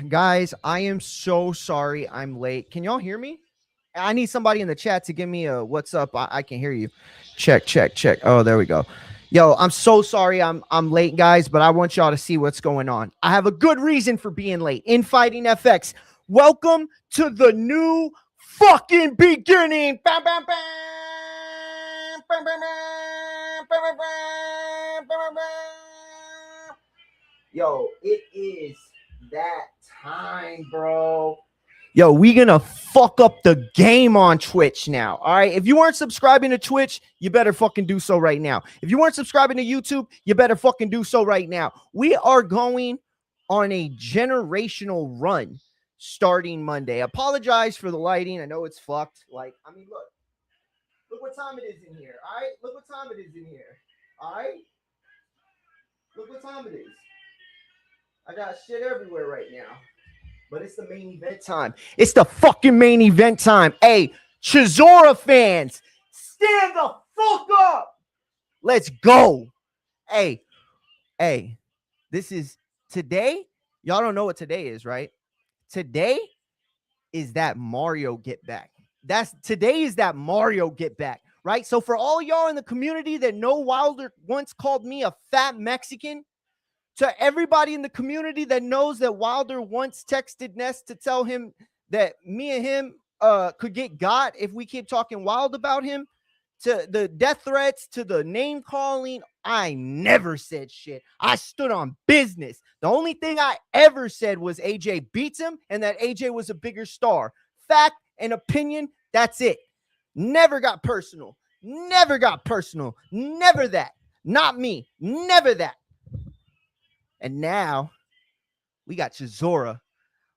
Guys, I am so sorry I'm late. Can y'all hear me? I need somebody in the chat to give me a what's up. I can hear you. Check, check, check. Oh, there we go. Yo, I'm so sorry I'm late, guys, but I want y'all to see what's going on. I have a good reason for being late. Infighting FX. Welcome to the new fucking beginning. Bam, bam, bam. Bam, bam, bam. Bam, bam, bam. Bam, bam. Yo, it is that time, bro. Yo, we gonna fuck up the game on Twitch now. All right. If you weren't subscribing to Twitch, you better fucking do so right now. If you weren't subscribing to YouTube, you better fucking do so right now. We are going on a generational run starting Monday. Apologize for the lighting. I know it's fucked. Look what time it is in here. All right. Look what time it is in here. All right. Look what time it is. I got shit everywhere right now. But it's the main event time. It's the fucking main event time. Hey, Chisora fans, stand the fuck up. Let's go. Hey, this is today. Y'all don't know what today is, right? Today is that Mario get back. Today is that Mario get back, right? So for all y'all in the community that know Wilder once called me a fat Mexican, to everybody in the community that knows that Wilder once texted Ness to tell him that me and him could get got if we keep talking wild about him, to the death threats, to the name calling, I never said shit. I stood on business. The only thing I ever said was AJ beats him and that AJ was a bigger star. Fact and opinion, that's it. Never got personal. Never got personal. Never that. Not me. Never that. And now we got Chisora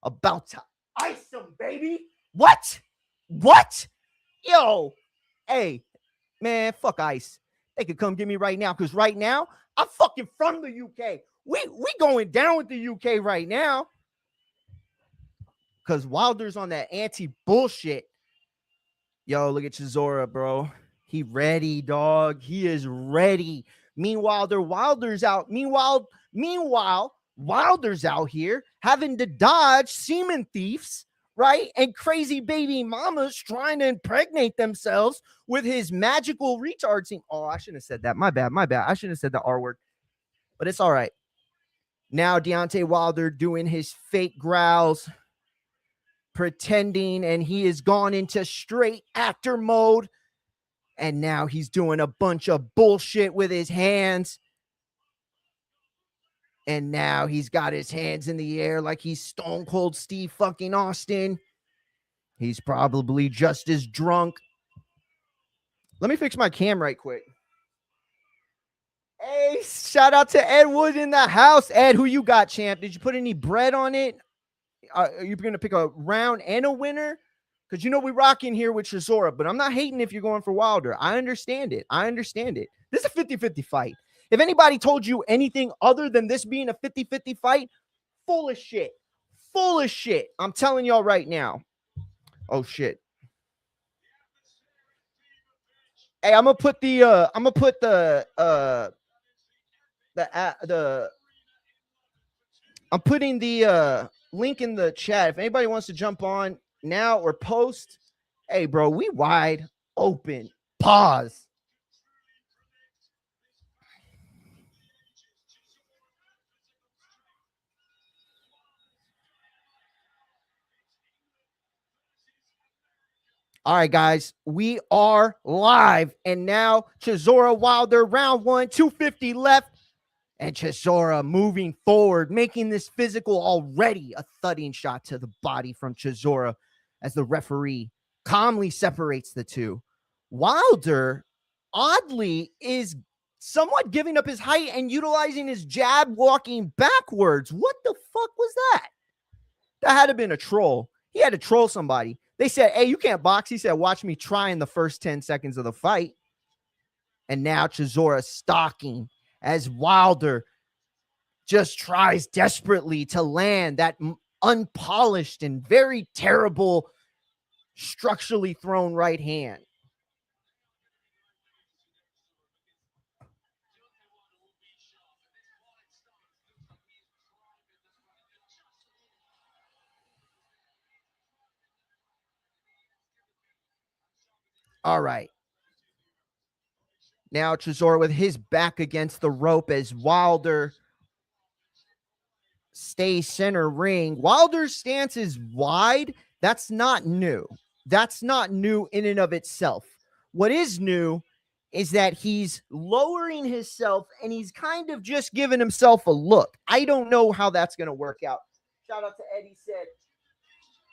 about to ice him, baby. What? Yo, hey, man, fuck ice. They could come get me right now because right now I'm fucking from the UK. We going down with the UK right now because Wilder's on that anti-bullshit. Yo, look at Chisora, bro. He ready, dog. He is ready. Meanwhile, Wilder's out. Meanwhile, Wilder's out here having to dodge semen thieves, right? And crazy baby mamas trying to impregnate themselves with his magical retard semen. Oh, I shouldn't have said that. My bad. I shouldn't have said the R word. But it's all right. Now Deontay Wilder doing his fake growls, pretending, and he has gone into straight actor mode. And now he's doing a bunch of bullshit with his hands. And now he's got his hands in the air like he's Stone Cold Steve fucking Austin. He's probably just as drunk. Let me fix my cam right quick. Hey, shout out to Ed Wood in the house. Ed, who you got, champ? Did you put any bread on it? Are you going to pick a round and a winner? Because you know we rock in here with Chisora, but I'm not hating if you're going for Wilder. I understand it. This is a 50-50 fight. If anybody told you anything other than this being a 50-50 fight, full of shit. I'm telling y'all right now. Oh shit. Hey, I'm putting the link in the chat. If anybody wants to jump on now or post, hey bro, we wide open. Pause. All right, guys, we are live. And now Chisora Wilder, round one, 250 left. And Chisora moving forward, making this physical already a thudding shot to the body from Chisora as the referee calmly separates the two. Wilder, oddly, is somewhat giving up his height and utilizing his jab, walking backwards. What the fuck was that? That had to have been a troll. He had to troll somebody. They said, hey, you can't box. He said, watch me try in the first 10 seconds of the fight. And now Chisora stalking as Wilder just tries desperately to land that unpolished and very terrible structurally thrown right hand. All right. Now Chisora with his back against the rope as Wilder stays center ring. Wilder's stance is wide. That's not new. That's not new in and of itself. What is new is that he's lowering himself and he's kind of just giving himself a look. I don't know how that's going to work out. Shout out to Eddie said,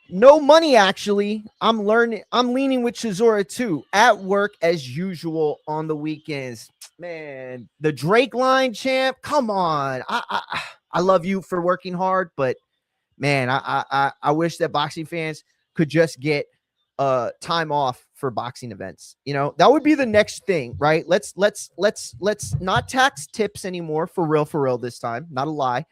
no money, actually. I'm leaning with Chisora too. At work as usual on the weekends. Man, the Drake line, champ. Come on. I love you for working hard, but man, I wish that boxing fans could just get time off for boxing events. You know, that would be the next thing, right? Let's not tax tips anymore, for real this time. Not a lie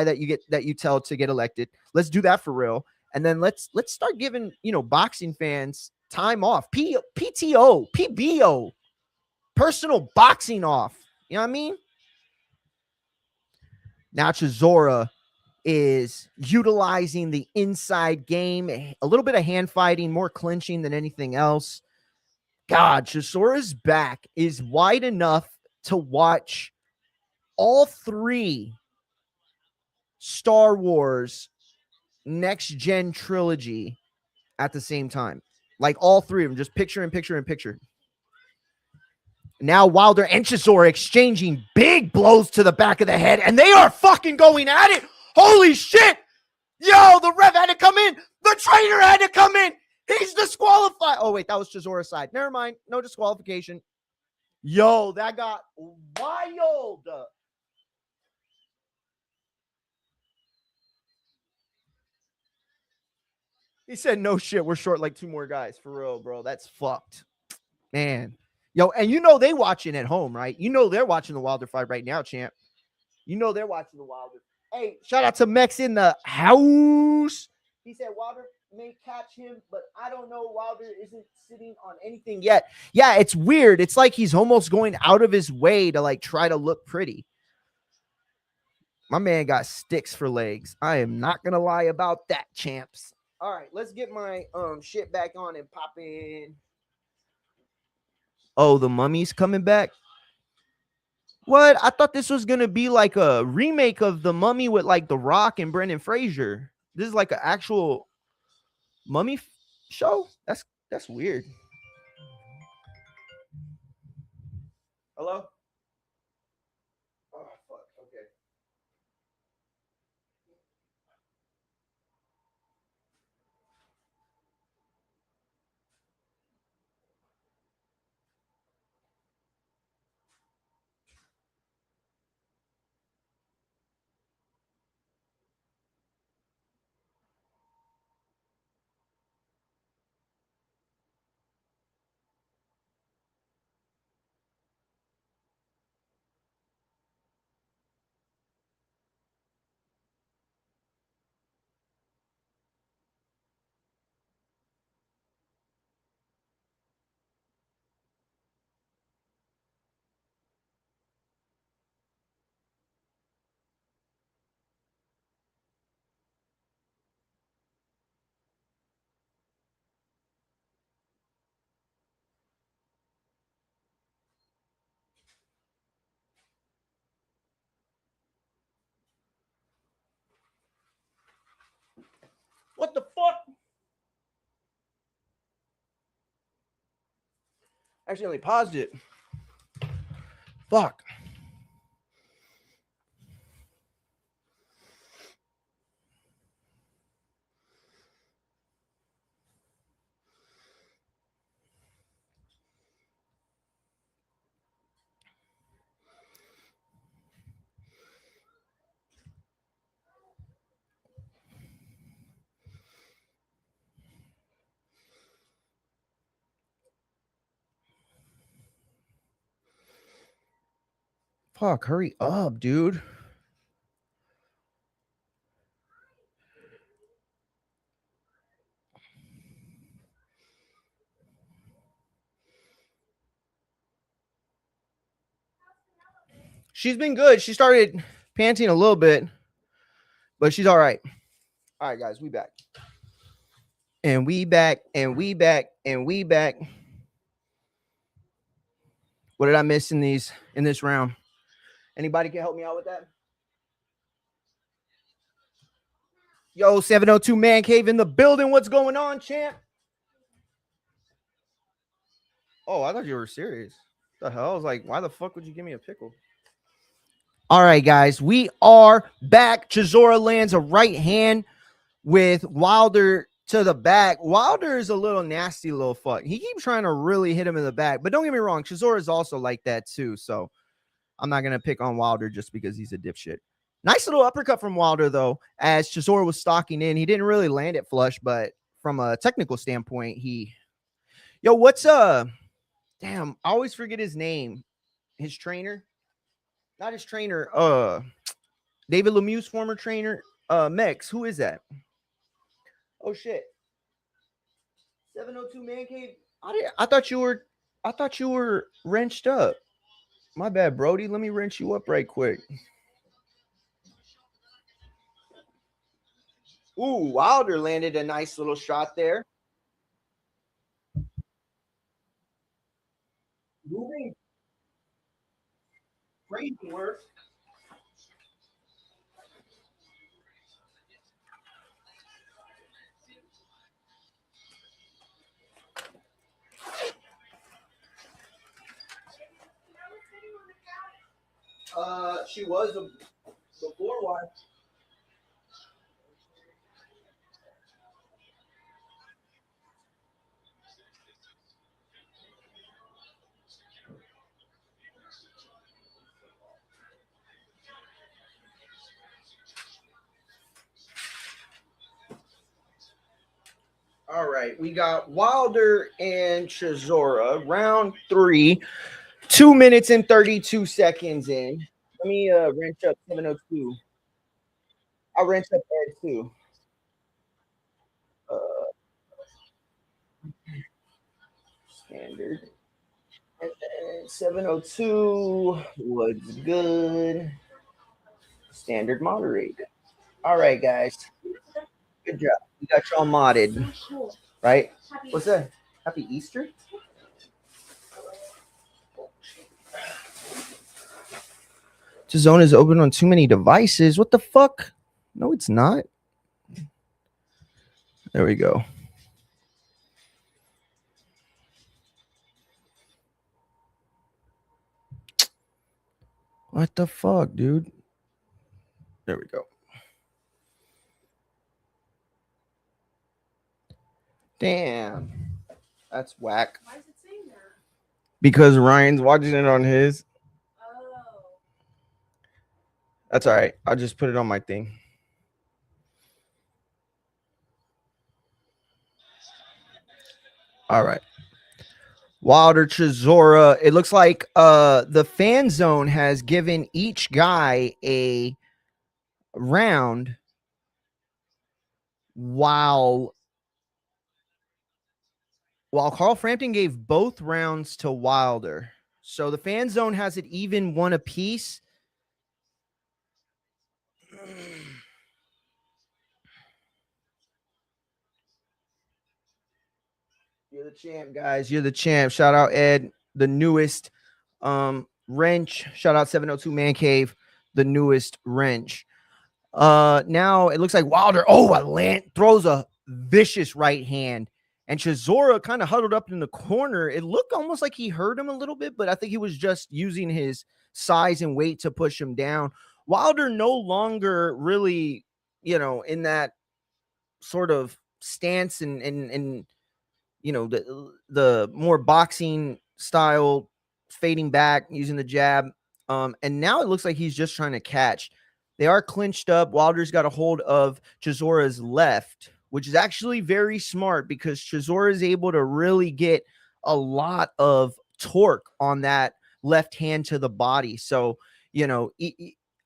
that you tell to get elected. Let's do that for real. And then let's start giving, boxing fans time off. PTO, PBO, personal boxing off. You know what I mean? Now Chisora is utilizing the inside game, a little bit of hand fighting, more clinching than anything else. God, Chisora's back is wide enough to watch all three Star Wars next gen trilogy at the same time. Like all three of them, just picture in picture. Now Wilder and Chisora exchanging big blows to the back of the head, and they are fucking going at it. Holy shit. Yo, the ref had to come in. The trainer had to come in. He's disqualified. Oh, wait, that was Chisora's side. Never mind. No disqualification. Yo, that got wild. He said, no shit, we're short like two more guys. For real, bro. That's fucked. Man. Yo, and they watching at home, right? They're watching the Wilder fight right now, champ. They're watching the Wilder. Hey, shout out to Mex in the house. He said Wilder may catch him, but I don't know. Wilder isn't sitting on anything yet. Yeah, it's weird. It's like he's almost going out of his way to like try to look pretty. My man got sticks for legs. I am not going to lie about that, champs. All right, let's get my shit back on and pop in. Oh, the Mummy's coming back? What? I thought this was going to be like a remake of The Mummy with like The Rock and Brendan Fraser. This is like an actual Mummy show? That's weird. Hello? Oh, fuck. Okay. What the fuck? Actually, only paused it. Fuck. Fuck, hurry up, dude. She's been good. She started panting a little bit, but she's all right. All right, guys, we back. And we back, and we back, and we back. What did I miss in this round? Anybody can help me out with that? Yo, 702 Man Cave in the building. What's going on, champ? Oh, I thought you were serious. The hell? I was like, why the fuck would you give me a pickle? All right, guys, we are back. Chisora lands a right hand with Wilder to the back. Wilder is a little nasty little fuck. He keeps trying to really hit him in the back, but don't get me wrong, Chisora is also like that too. So I'm not gonna pick on Wilder just because he's a dipshit. Nice little uppercut from Wilder though, as Chisora was stalking in. He didn't really land it flush, but from a technical standpoint, yo, what's damn, I always forget his name. His trainer. Not his trainer, David Lemieux's former trainer, Mex. Who is that? Oh shit. 702 Man Cave. I thought you were wrenched up. My bad, Brody. Let me wrench you up right quick. Ooh, Wilder landed a nice little shot there. Moving crazy work. She was before one. All right, we got Wilder and Chisora, round 3, 2 minutes and 32 seconds in. Let me wrench up 702. I'll wrench up Ed too. Standard. And then 702 was good. Standard moderated. All right, guys. Good job. We got y'all modded. Right? What's that? Happy Easter? DAZN is open on too many devices. What the fuck? No, it's not. There we go. What the fuck, dude? There we go. Damn. That's whack. Why is it saying that? Because Ryan's watching it on his. Oh. That's all right. I'll just put it on my thing. All right. Wilder-Chisora. It looks like the fan zone has given each guy a round while Carl Frampton gave both rounds to Wilder. So the fan zone has it even one apiece. You're the champ, guys. You're the champ. Shout out Ed, the newest wrench. Shout out 702 Man Cave, the newest wrench. Now it looks like Wilder. Oh, throws a vicious right hand. And Chisora kind of huddled up in the corner. It looked almost like he hurt him a little bit, but I think he was just using his size and weight to push him down. Wilder no longer really, in that sort of stance and the more boxing style, fading back, using the jab. And now it looks like he's just trying to catch. They are clinched up. Wilder's got a hold of Chisora's left, which is actually very smart because Chisora is able to really get a lot of torque on that left hand to the body. So,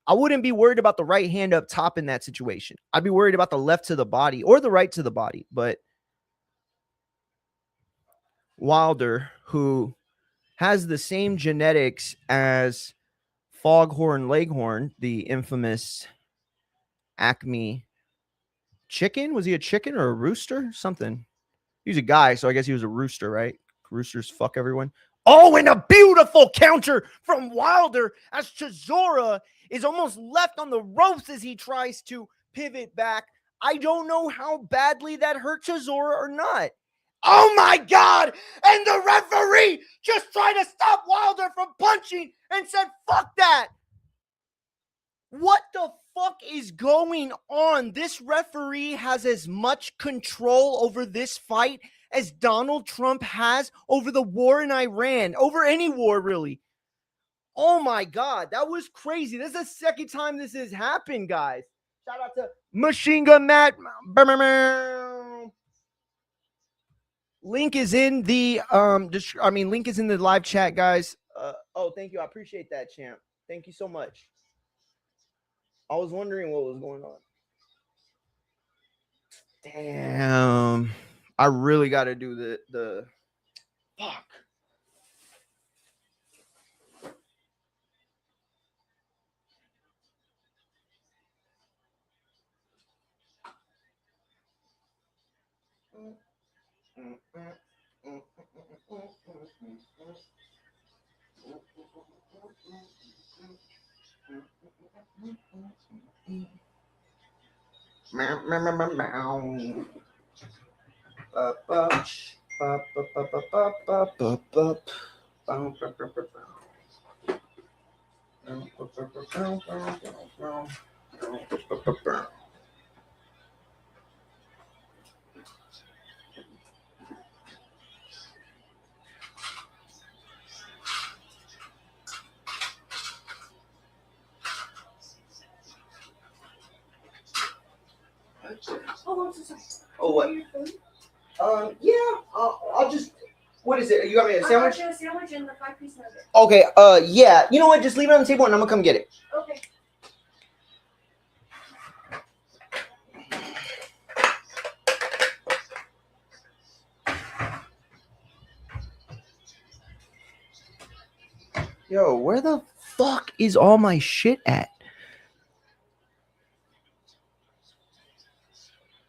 I wouldn't be worried about the right hand up top in that situation. I'd be worried about the left to the body or the right to the body. But Wilder, who has the same genetics as Foghorn Leghorn, the infamous Acme chicken. Was he a chicken or a rooster? Something. He's a guy, so I guess he was a rooster, right? Roosters fuck everyone. Oh, and a beautiful counter from Wilder as Chisora is almost left on the ropes as he tries to pivot back. I don't know how badly that hurt Chisora or not. Oh my God! And the referee just tried to stop Wilder from punching and said, fuck that. What the fuck is going on? This referee has as much control over this fight as Donald Trump has over the war in Iran, over any war, really. Oh my God, that was crazy. This is the second time this has happened, guys. Shout out to Machine Gun Matt. Link is in the link is in the live chat, guys. Thank you. I appreciate that, champ. Thank you so much. I was wondering what was going on. Damn. I really got to do the fuck. Oh, I'm so sorry. Oh, what? Yeah, I'll just. What is it? You got me a sandwich? I got you a sandwich and the 5-piece nugget. Okay. Yeah. You know what? Just leave it on the table and I'm gonna come get it. Okay. Yo, where the fuck is all my shit at?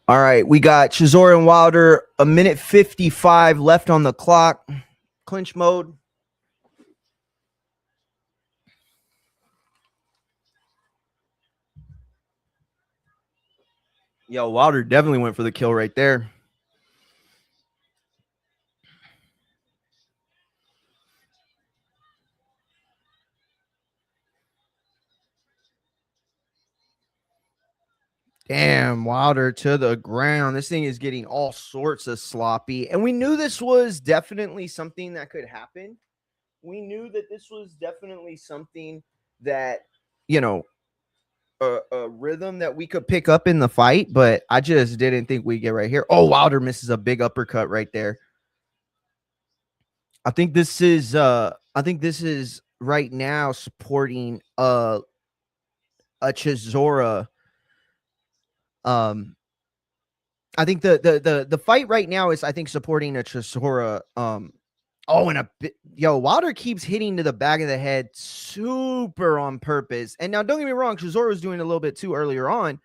All right, we got Chisora and Wilder, 1:55 left on the clock. Clinch mode. Yo, Wilder definitely went for the kill right there. Damn, Wilder to the ground. This thing is getting all sorts of sloppy. And we knew this was definitely something that could happen. We knew that this was definitely something that, you know, a rhythm that we could pick up in the fight, but I just didn't think we'd get right here. Oh, Wilder misses a big uppercut right there. I think this is right now supporting a Chisora. I think the fight right now is, I think, supporting a Chisora. Wilder keeps hitting to the back of the head super on purpose. And now, don't get me wrong, Chisora was doing a little bit too earlier on,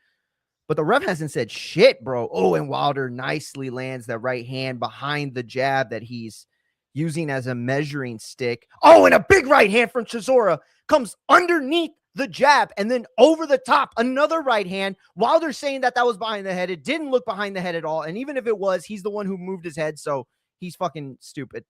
but the ref hasn't said shit, bro. Oh, and Wilder nicely lands that right hand behind the jab that he's using as a measuring stick. Oh, and a big right hand from Chisora comes underneath the jab and then over the top, another right hand. Wilder saying that was behind the head. It didn't look behind the head at all. And even if it was, he's the one who moved his head, so he's fucking stupid.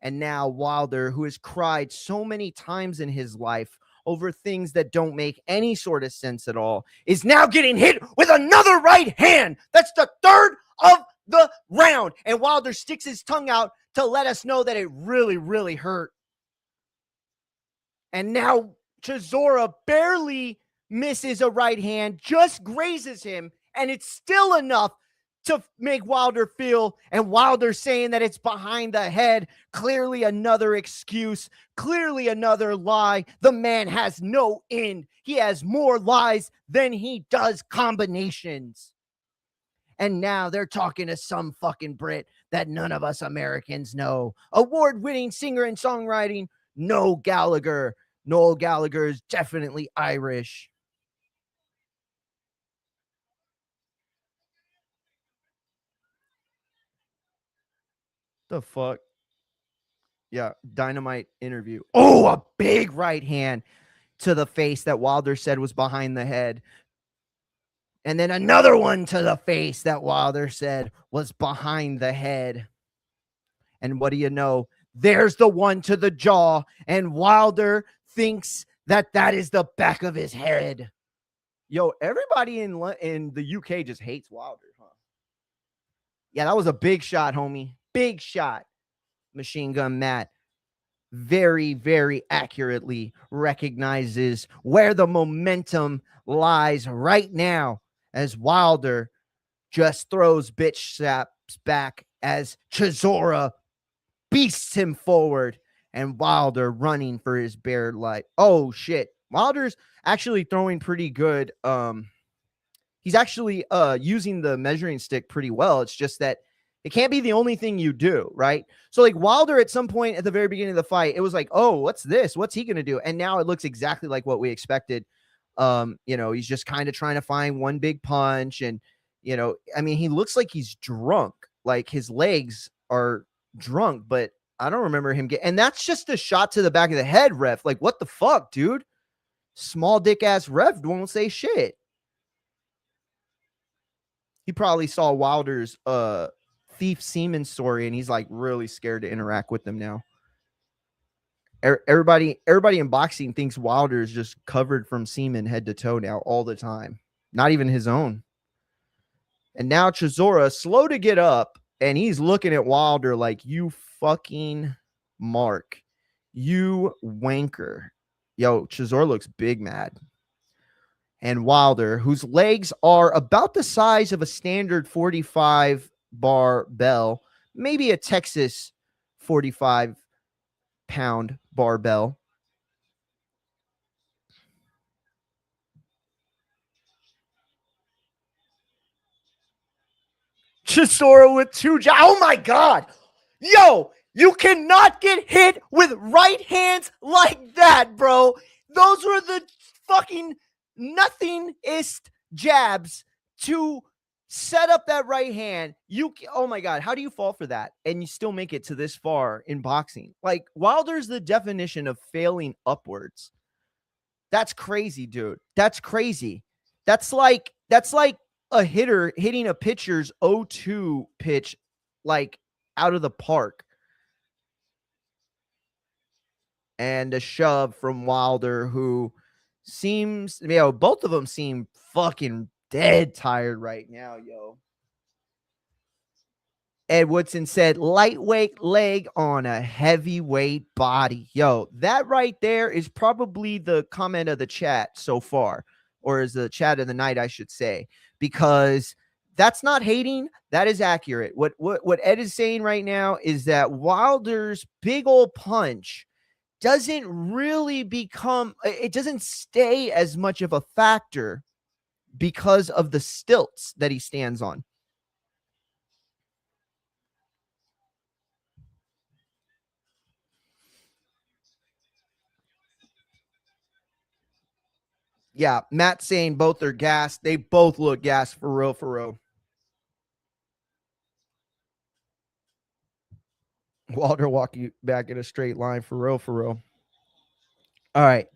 And now Wilder, who has cried so many times in his life over things that don't make any sort of sense at all, is now getting hit with another right hand. That's the third of the round. And Wilder sticks his tongue out to let us know that it really, really hurt. And now Chisora barely misses a right hand, just grazes him, and it's still enough to make Wilder feel, and Wilder saying that it's behind the head. Clearly another excuse, clearly another lie. The man has no end. He has more lies than he does combinations. And now they're talking to some fucking Brit that none of us Americans know. Award-winning singer and songwriting, Noel Gallagher. Noel Gallagher is definitely Irish. The fuck? Yeah, Dynamite interview. Oh, a big right hand to the face that Wilder said was behind the head. And then another one to the face that Wilder said was behind the head. And what do you know? There's the one to the jaw, and Wilder thinks that that is the back of his head. Yo, everybody in the UK just hates Wilder, huh? Yeah, that was a big shot, homie. Big shot. Machine Gun Matt very, very accurately recognizes where the momentum lies right now as Wilder just throws bitch slaps back as Chisora beasts him forward and Wilder running for his bare life. Oh shit. Wilder's actually throwing pretty good. He's actually using the measuring stick pretty well. It's just that it can't be the only thing you do, right? So like Wilder at some point at the very beginning of the fight, it was like, oh, what's this? What's he going to do? And now it looks exactly like what we expected. He's just kind of trying to find one big punch. And, I mean, he looks like he's drunk. Like his legs are drunk, but I don't remember him and that's just a shot to the back of the head, ref. Like, what the fuck, dude? Small dick ass ref won't say shit. He probably saw Wilder's thief semen story and he's like really scared to interact with them now. Everybody in boxing thinks Wilder is just covered from semen head to toe now all the time, not even his own. And now Chisora slow to get up and he's looking at Wilder like, you fucking mark, you wanker. Yo, Chisora looks big mad. And Wilder, whose legs are about the size of a standard 45 bar bell, maybe a Texas 45-pound barbell. Chisora with two jabs. Oh my God. Yo, you cannot get hit with right hands like that, bro. Those were the fucking nothingest jabs to set up that right hand. Oh my God, how do you fall for that and you still make it to this far in boxing? Like Wilder's the definition of failing upwards. That's crazy, dude. That's crazy. That's like a hitter hitting a pitcher's 0-2 pitch like out of the park. And a shove from Wilder, who seems, both of them seem fucking dead tired right now, yo. Ed Woodson said, lightweight leg on a heavyweight body. Yo, that right there is probably the comment of the chat so far, or is the chat of the night, I should say, because that's not hating. That is accurate. What Ed is saying right now is that Wilder's big old punch doesn't really it doesn't stay as much of a factor because of the stilts that he stands on. Yeah, Matt saying both are gassed. They both look gassed for real, for real. Wilder walking back in a straight line for real, for real. All right.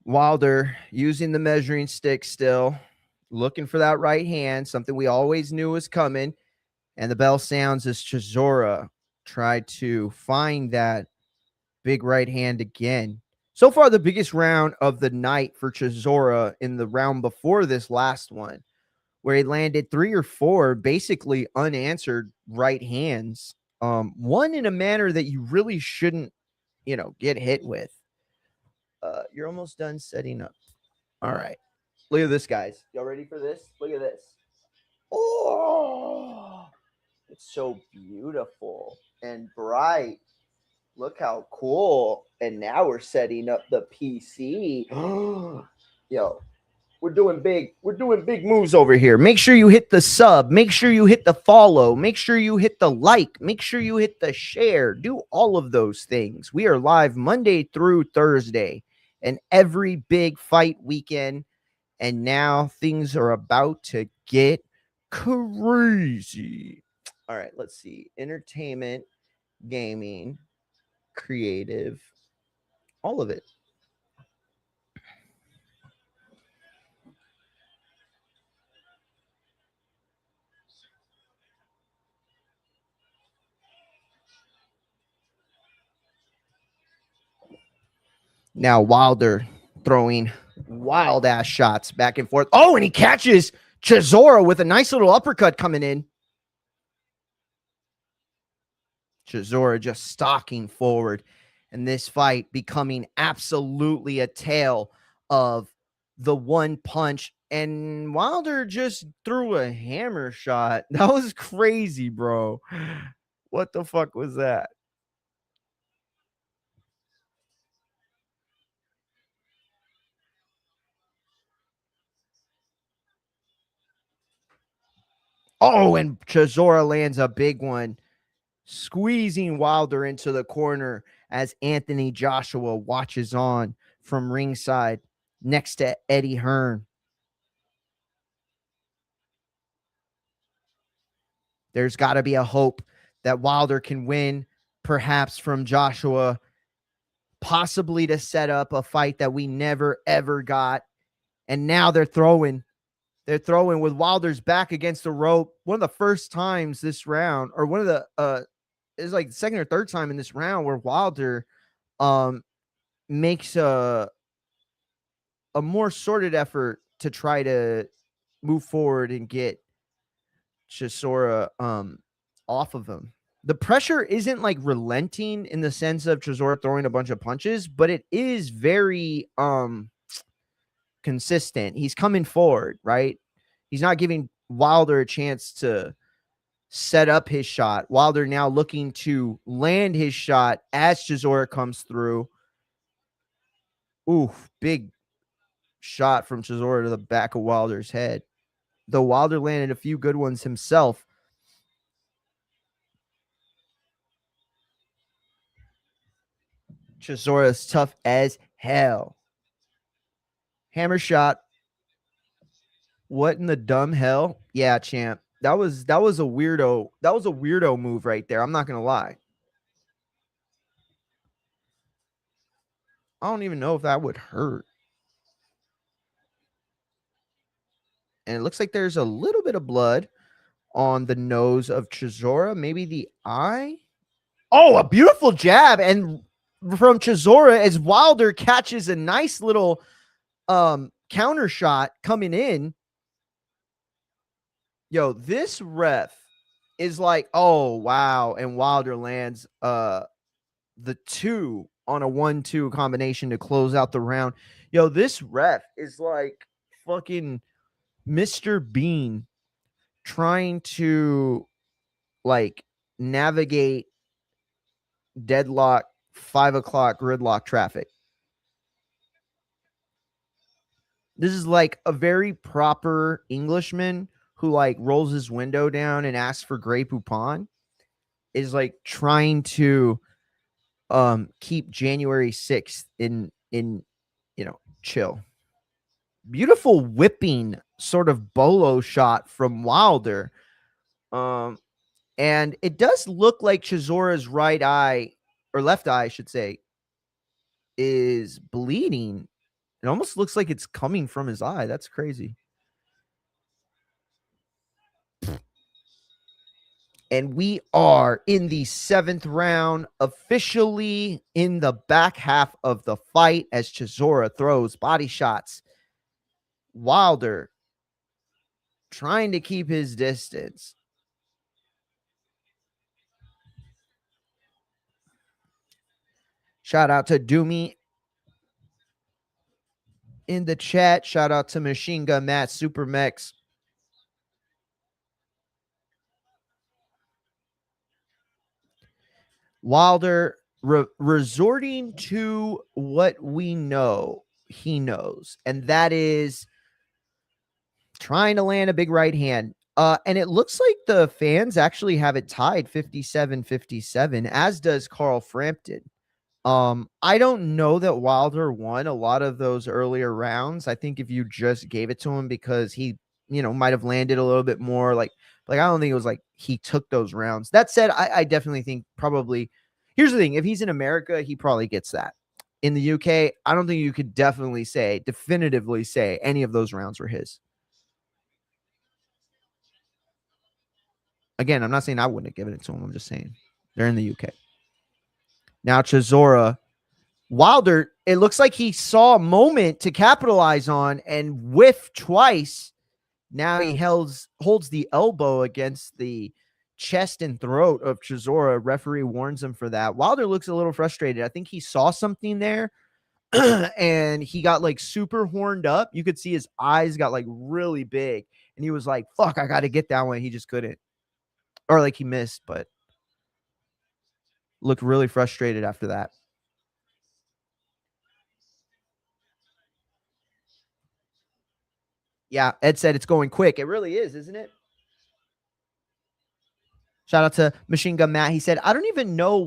Wilder using the measuring stick still, looking for that right hand, something we always knew was coming. And the bell sounds as Chisora tried to find that big right hand again. So far, the biggest round of the night for Chisora in the round before this last one, where he landed 3 or 4 basically unanswered right hands. One in a manner that you really shouldn't, get hit with. You're almost done setting up. All right. Look at this, guys. Y'all ready for this? Look at this. Oh, it's so beautiful and bright. Look how cool. And now we're setting up the PC. Yo, we're doing big moves over here. Make sure you hit the sub. Make sure you hit the follow. Make sure you hit the like. Make sure you hit the share. Do all of those things. We are live Monday through Thursday and every big fight weekend. And now things are about to get crazy. All right, let's see. Entertainment. gaming, creative, all of it. Now Wilder throwing wild ass shots back and forth. Oh, and he catches Chisora with a nice little uppercut coming in. Chisora just stalking forward, and this fight becoming absolutely a tale of the one punch. And Wilder just threw a hammer shot. That was crazy, bro. What the fuck was that? Oh, and Chisora lands a big one, squeezing Wilder into the corner as Anthony Joshua watches on from ringside next to Eddie Hearn. There's got to be a hope that Wilder can win, perhaps from Joshua, possibly to set up a fight that we never, ever got. And now they're throwing with Wilder's back against the rope. One of the first times this round, or one of the, it's like the second or third time in this round where Wilder makes a more sorted effort to try to move forward and get Chisora off of him. The pressure isn't like relenting in the sense of Chisora throwing a bunch of punches, but it is very consistent. He's coming forward, right? He's not giving Wilder a chance to set up his shot. Wilder now looking to land his shot as Chisora comes through. Ooh, big shot from Chisora to the back of Wilder's head. Though Wilder landed a few good ones himself. Chisora's tough as hell. Hammer shot. What in the dumb hell? Yeah, champ. That was a weirdo. That was a weirdo move right there. I'm not gonna lie. I don't even know if that would hurt. And it looks like there's a little bit of blood on the nose of Chisora, maybe the eye. Oh, a beautiful jab, and from Chisora as Wilder catches a nice little counter shot coming in. Yo, this ref is like, oh wow, and Wilder lands the 2 on a 1-2 combination to close out the round. Yo, this ref is like fucking Mr. Bean trying to like navigate deadlock 5 o'clock gridlock traffic. This is like a very proper Englishman who like rolls his window down and asks for Grey Poupon is like trying to keep January 6th in chill. Beautiful whipping sort of bolo shot from Wilder. And it does look like Chisora's right eye, or left eye, I should say, is bleeding. It almost looks like it's coming from his eye. That's crazy. And we are in the 7th round, officially in the back half of the fight as Chisora throws body shots. Wilder trying to keep his distance. Shout out to Doomy in the chat. Shout out to Machine Gun Matt Super Mex. Wilder resorting to what we know he knows, and that is trying to land a big right hand. And it looks like the fans actually have it tied 57-57, as does Carl Frampton. I don't know that Wilder won a lot of those earlier rounds. I think if you just gave it to him because he, might have landed a little bit more, like Like, I don't think it was like he took those rounds. That said, I definitely think probably, here's the thing. If he's in America, he probably gets that. In the UK, I don't think you could definitively say any of those rounds were his. Again, I'm not saying I wouldn't have given it to him. I'm just saying they're in the UK. Now, Chisora, Wilder, it looks like he saw a moment to capitalize on and whiffed twice. Now he holds the elbow against the chest and throat of Chisora. Referee warns him for that. Wilder looks a little frustrated. I think he saw something there and he got like super horned up. You could see his eyes got like really big and he was like, fuck, I got to get that one. He just couldn't. Or like he missed, but looked really frustrated after that. Yeah, Ed said it's going quick. It really is, isn't it? Shout out to Machine Gun Matt. He said, I don't even know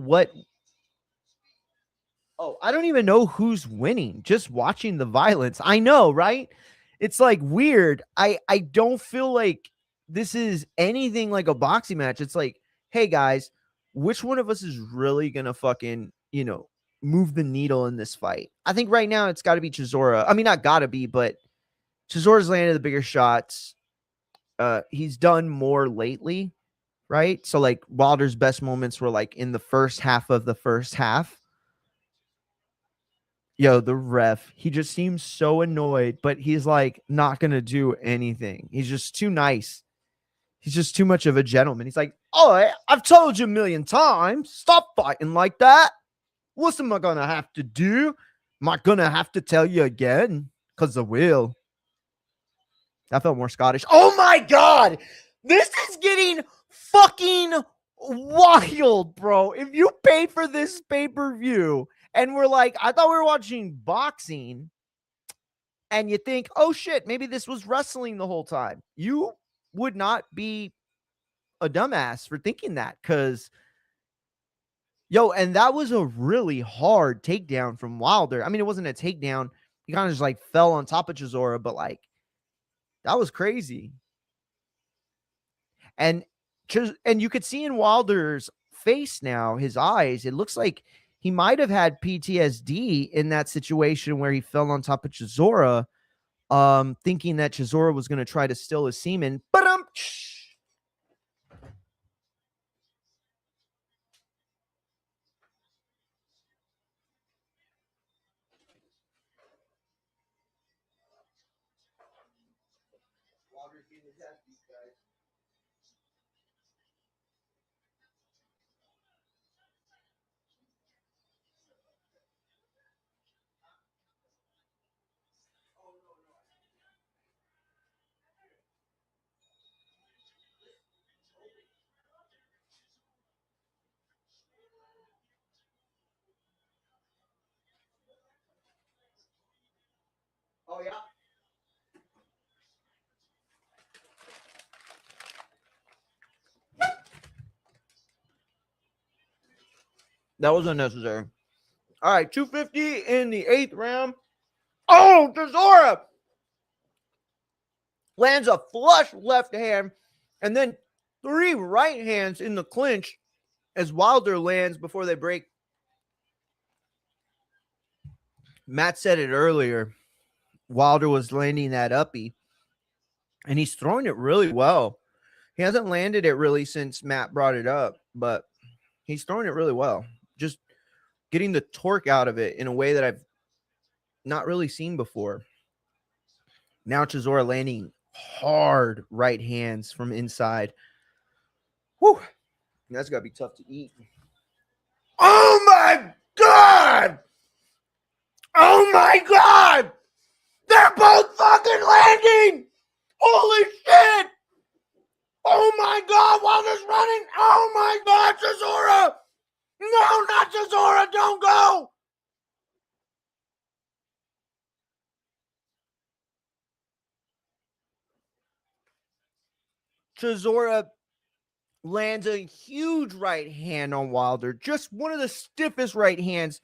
who's winning. Just watching the violence. I know, right? It's like weird. I don't feel like this is anything like a boxing match. It's like, hey guys, which one of us is really gonna fucking, move the needle in this fight? I think right now it's got to be Chisora. I mean, not gotta be, but Chisora's landed the bigger shots. He's done more lately, right? So like Wilder's best moments were like in the first half of the first half. Yo, the ref, he just seems so annoyed, but he's like not gonna do anything. He's just too nice. He's just too much of a gentleman. He's like, oh, I've told you a million times, stop fighting like that. What am I gonna have to do? Am I gonna have to tell you again? Because I will. That felt more Scottish. Oh my God. This is getting fucking wild, bro. If you pay for this pay-per-view and we're like, I thought we were watching boxing, and you think, oh shit, maybe this was wrestling the whole time. You would not be a dumbass for thinking that, because and that was a really hard takedown from Wilder. I mean, it wasn't a takedown. He kind of just like fell on top of Chisora, but like, that was crazy. And you could see in Wilder's face now, his eyes, it looks like he might have had PTSD in that situation where he fell on top of Chisora, thinking that Chisora was going to try to steal his semen. Oh, yeah. That was unnecessary. All right, 250 in the 8th round. Oh, Chisora lands a flush left hand and then 3 right hands in the clinch as Wilder lands before they break. Matt said it earlier. Wilder was landing that uppy, and he's throwing it really well. He hasn't landed it really since Matt brought it up, but he's throwing it really well. Just getting the torque out of it in a way that I've not really seen before. Now Chisora landing hard right hands from inside. Whew. That's got to be tough to eat. Oh, my God! Oh, my God! They're both fucking landing! Holy shit! Oh, my God! Wilder's running! Oh, my God, Chisora! No, not Chisora! Don't go! Chisora lands a huge right hand on Wilder. Just one of the stiffest right hands.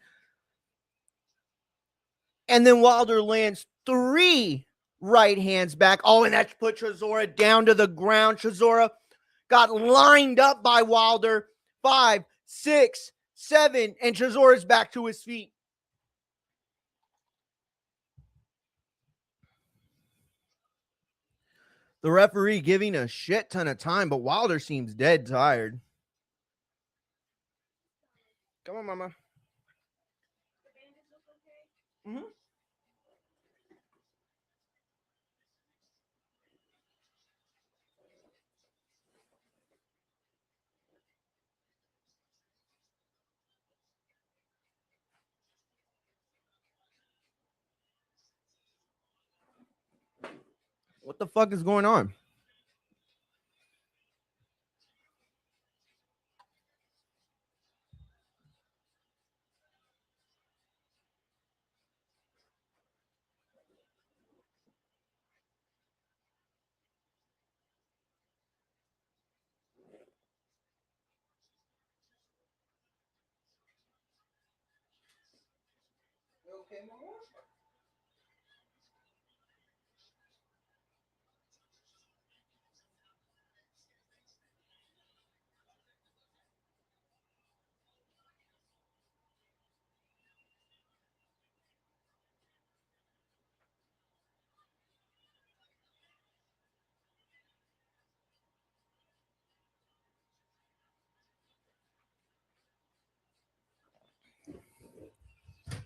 And then Wilder lands 3 right hands back. Oh, and that's put Chisora down to the ground. Chisora got lined up by Wilder. 5, 6, 7, and Chisora's back to his feet. The referee giving a shit ton of time, but Wilder seems dead tired. Come on, mama. Mm-hmm. What the fuck is going on? Okay, mama?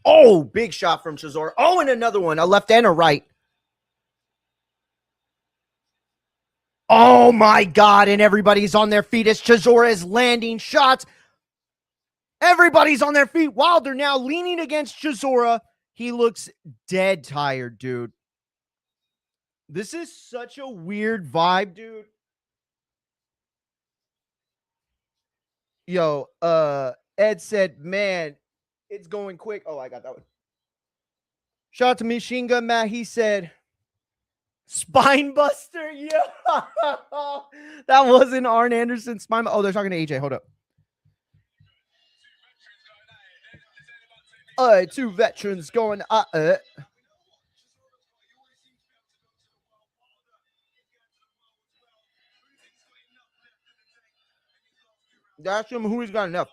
Oh, big shot from Chisora. Oh, and another one, a left and a right. Oh my God, and everybody's on their feet as Chisora is landing shots. Everybody's on their feet. Wilder now leaning against Chisora. He looks dead tired, dude. This is such a weird vibe, dude. Yo, Ed said, man, it's going quick. Oh, I got that one. Shout out to Machine Gun Matt. He said, spine buster. Yeah. That wasn't Arn Anderson spine. Oh, they're talking to AJ. Hold up. Two veterans going That's him. Who he's got enough.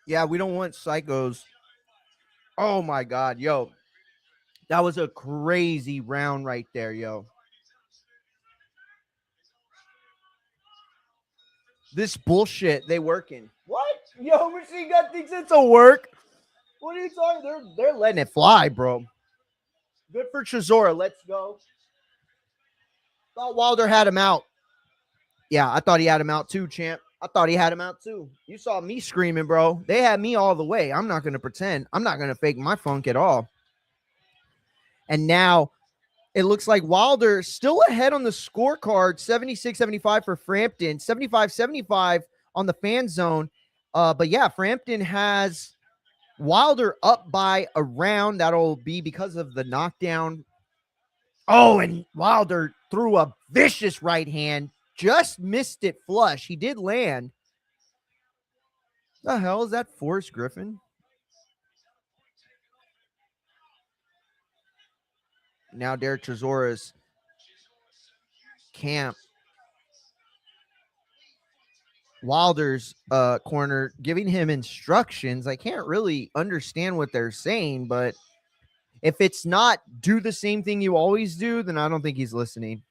Yeah, we don't want psychos. Oh my God, yo. That was a crazy round right there, yo. This bullshit they working. What? Yo, Machine Gun thinks it's a work. What are you talking? They're letting it fly, bro. Good for Chisora. Let's go. Thought Wilder had him out. Yeah, I thought he had him out too, champ. I thought he had him out too. You saw me screaming, bro. They had me all the way. I'm not going to pretend. I'm not going to fake my funk at all. And now it looks like Wilder still ahead on the scorecard, 76-75 for Frampton, 75-75 on the fan zone. But yeah, Frampton has Wilder up by a round. That'll be because of the knockdown. Oh, and Wilder threw a vicious right hand. Just missed it flush. He did land. The hell is that, Forrest Griffin? Now Derek Chisora's camp. Wilder's corner giving him instructions. I can't really understand what they're saying, but if it's not do the same thing you always do, then I don't think he's listening.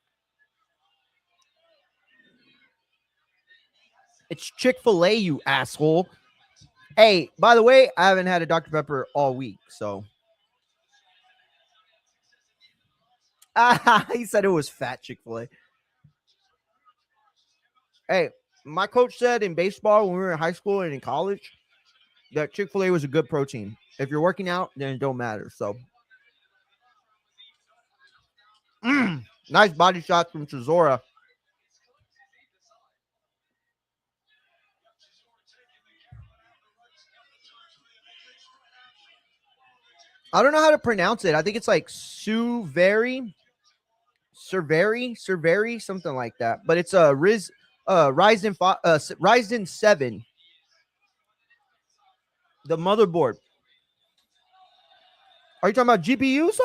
It's Chick-fil-A, you asshole. Hey, by the way, I haven't had a Dr. Pepper all week, so. He said it was fat Chick-fil-A. Hey, my coach said in baseball when we were in high school and in college that Chick-fil-A was a good protein. If you're working out, then it don't matter. So, nice body shot from Chisora. I don't know how to pronounce it. I think it's like Cerveri, something like that. But it's a Ryzen 7. The motherboard. Are you talking about GPU, so?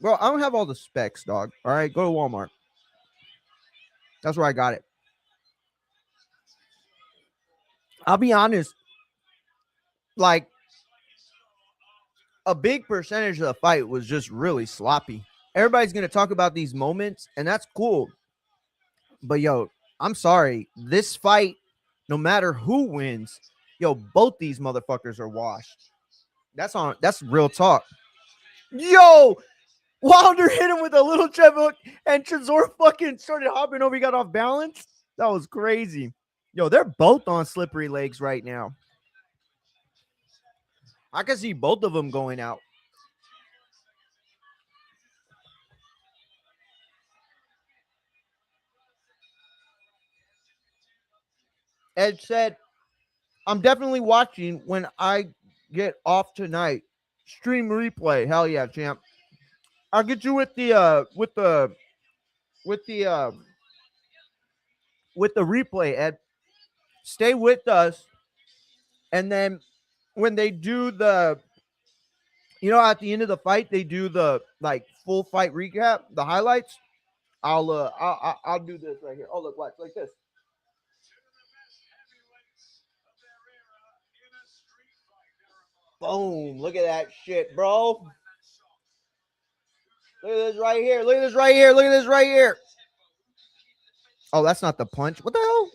Bro, I don't have all the specs, dog. All right, go to Walmart. That's where I got it. I'll be honest. Like, a big percentage of the fight was just really sloppy. Everybody's going to talk about these moments, and that's cool. But, yo, I'm sorry. This fight, no matter who wins, yo, both these motherfuckers are washed. That's real talk. Yo, Wilder hit him with a little jab hook, and Chisora fucking started hopping over. He got off balance. That was crazy. Yo, they're both on slippery legs right now. I can see both of them going out. Ed said, I'm definitely watching when I get off tonight. Stream replay. Hell yeah, champ. I'll get you with the replay, Ed. Stay with us. And then when they do the, at the end of the fight, they do the like full fight recap, the highlights. I'll do this right here. Oh, look, watch like this. Boom. Look at that shit, bro. Look at this right here. Look at this right here. Look at this right here. Oh, that's not the punch. What the hell?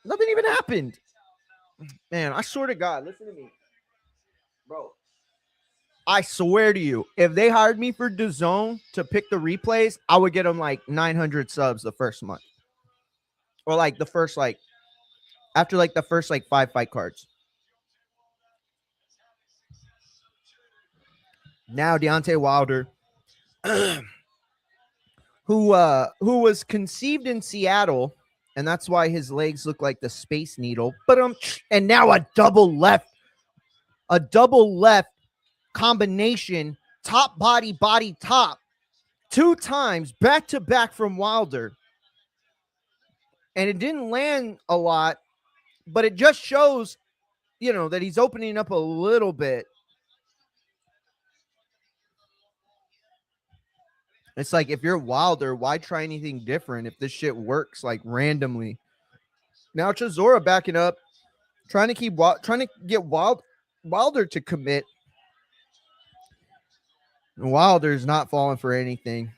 Nothing even happened. Man, I swear to God, listen to me. Bro, I swear to you, if they hired me for DAZN to pick the replays, I would get them like 900 subs the first month. Or like the first, like, after like the first like 5 fight cards. Now Deontay Wilder, who was conceived in Seattle, and that's why his legs look like the Space Needle. But and now a double left combination, top body top, 2 times back to back from Wilder, and it didn't land a lot, but it just shows, that he's opening up a little bit. It's like, if you're Wilder, why try anything different if this shit works like randomly? Now Chisora backing up, trying to get Wilder to commit. And Wilder's not falling for anything.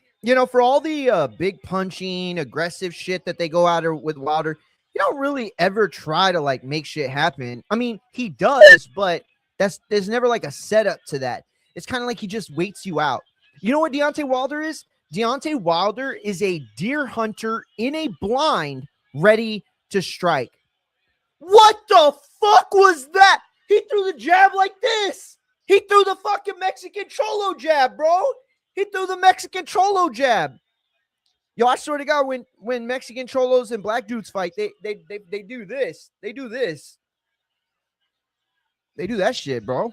For all the big punching, aggressive shit that they go out with Wilder, you don't really ever try to like make shit happen. I mean, he does, but there's never like a setup to that. It's kind of like he just waits you out. You know what Deontay Wilder is? Deontay Wilder is a deer hunter in a blind, ready to strike. What the fuck was that? He threw the jab like this. He threw the fucking Mexican Cholo jab, bro. He threw the Mexican Cholo jab. Yo, I swear to God, when Mexican Cholos and black dudes fight, they do this. They do this. They do that shit, bro.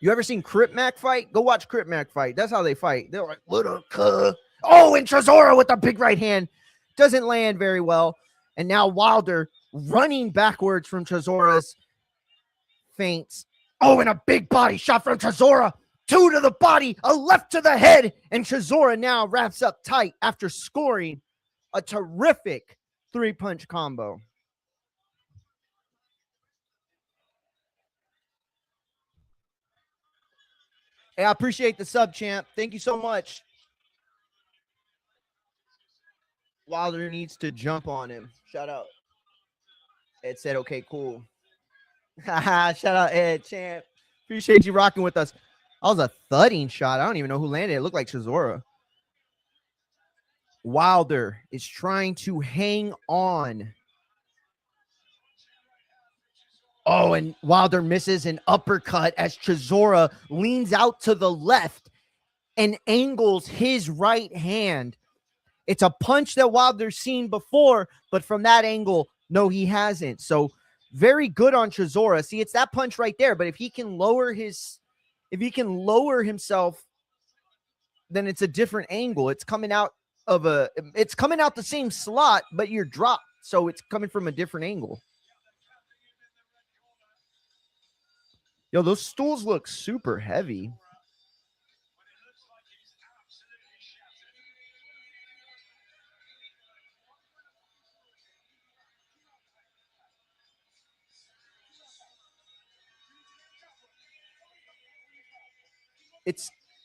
You ever seen Crip Mac fight? Go watch Crip Mac fight. That's how they fight. They're like, little cuh. Oh, and Chisora with the big right hand. Doesn't land very well. And now Wilder running backwards from Chisora's feints. Oh, and a big body shot from Chisora. 2 to the body, a left to the head. And Chisora now wraps up tight after scoring a terrific 3-punch combo. Hey, I appreciate the sub, champ. Thank you so much. Wilder needs to jump on him. Shout out. Ed said, okay, cool. Shout out, Ed, champ. Appreciate you rocking with us. That was a thudding shot. I don't even know who landed. It looked like Chisora. Wilder is trying to hang on. Oh, and Wilder misses an uppercut as Chisora leans out to the left and angles his right hand. It's a punch that Wilder's seen before, but from that angle, no, he hasn't. So very good on Chisora. See, it's that punch right there, but if he can lower himself, then it's a different angle. It's coming out the same slot, but you're dropped. So it's coming from a different angle. Yo, those stools look super heavy.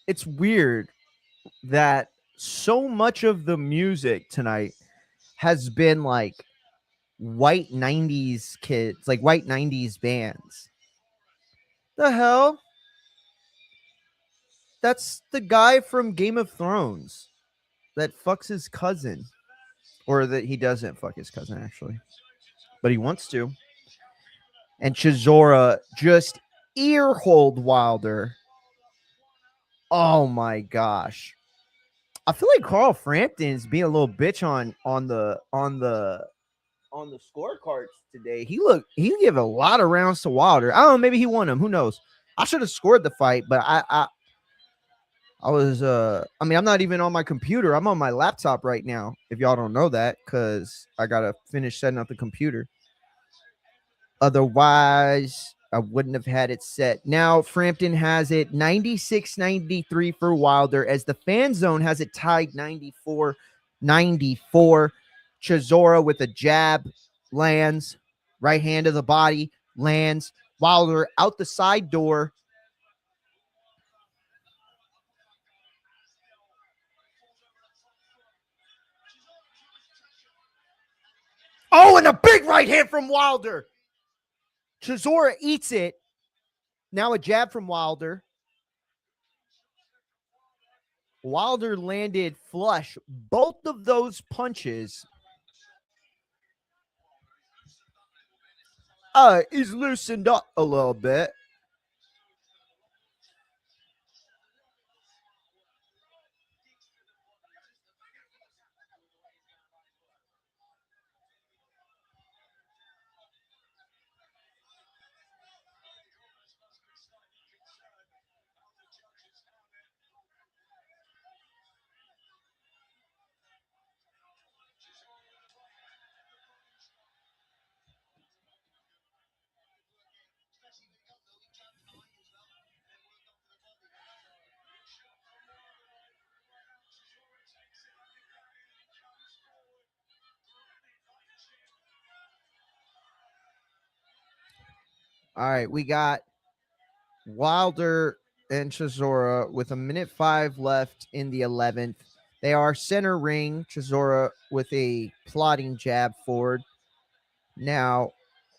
It's weird that so much of the music tonight has been like white 90s kids, like white 90s bands. The hell? That's the guy from Game of Thrones that fucks his cousin. Or that he doesn't fuck his cousin, actually. But he wants to. And Chisora just earholed Wilder. Oh my gosh. I feel like Carl Frampton's being a little bitch on the scorecards today. He gave a lot of rounds to Wilder. I don't know, maybe he won them. Who knows? I should have scored the fight, but I was I mean, I'm not even on my computer. I'm on my laptop right now. If y'all don't know that, because I gotta finish setting up the computer. Otherwise, I wouldn't have had it set. Now Frampton has it 96-93 for Wilder, as the fan zone has it tied 94-94. Chisora with a jab lands, right hand to the body lands. Wilder out the side door. Oh, and a big right hand from Wilder. Chisora eats it. Now a jab from Wilder. Wilder landed flush. Both of those punches. He's loosened up a little bit. All right, we got Wilder and Chisora with 1:05 left in the 11th. They are center ring. Chisora with a plotting jab forward. Now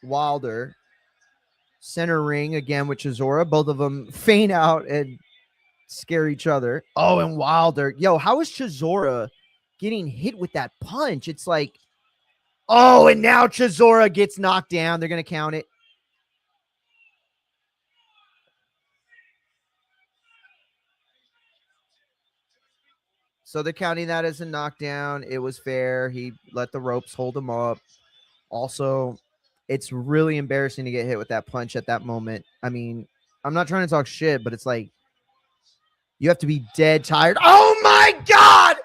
Wilder center ring again with Chisora. Both of them feint out and scare each other. Oh, and Wilder. Yo, how is Chisora getting hit with that punch? It's like, oh, and now Chisora gets knocked down. They're going to count it. So they're counting that as a knockdown. It was fair. He let the ropes hold him up. Also, it's really embarrassing to get hit with that punch at that moment. I mean, I'm not trying to talk shit, but it's like you have to be dead tired. Oh my God!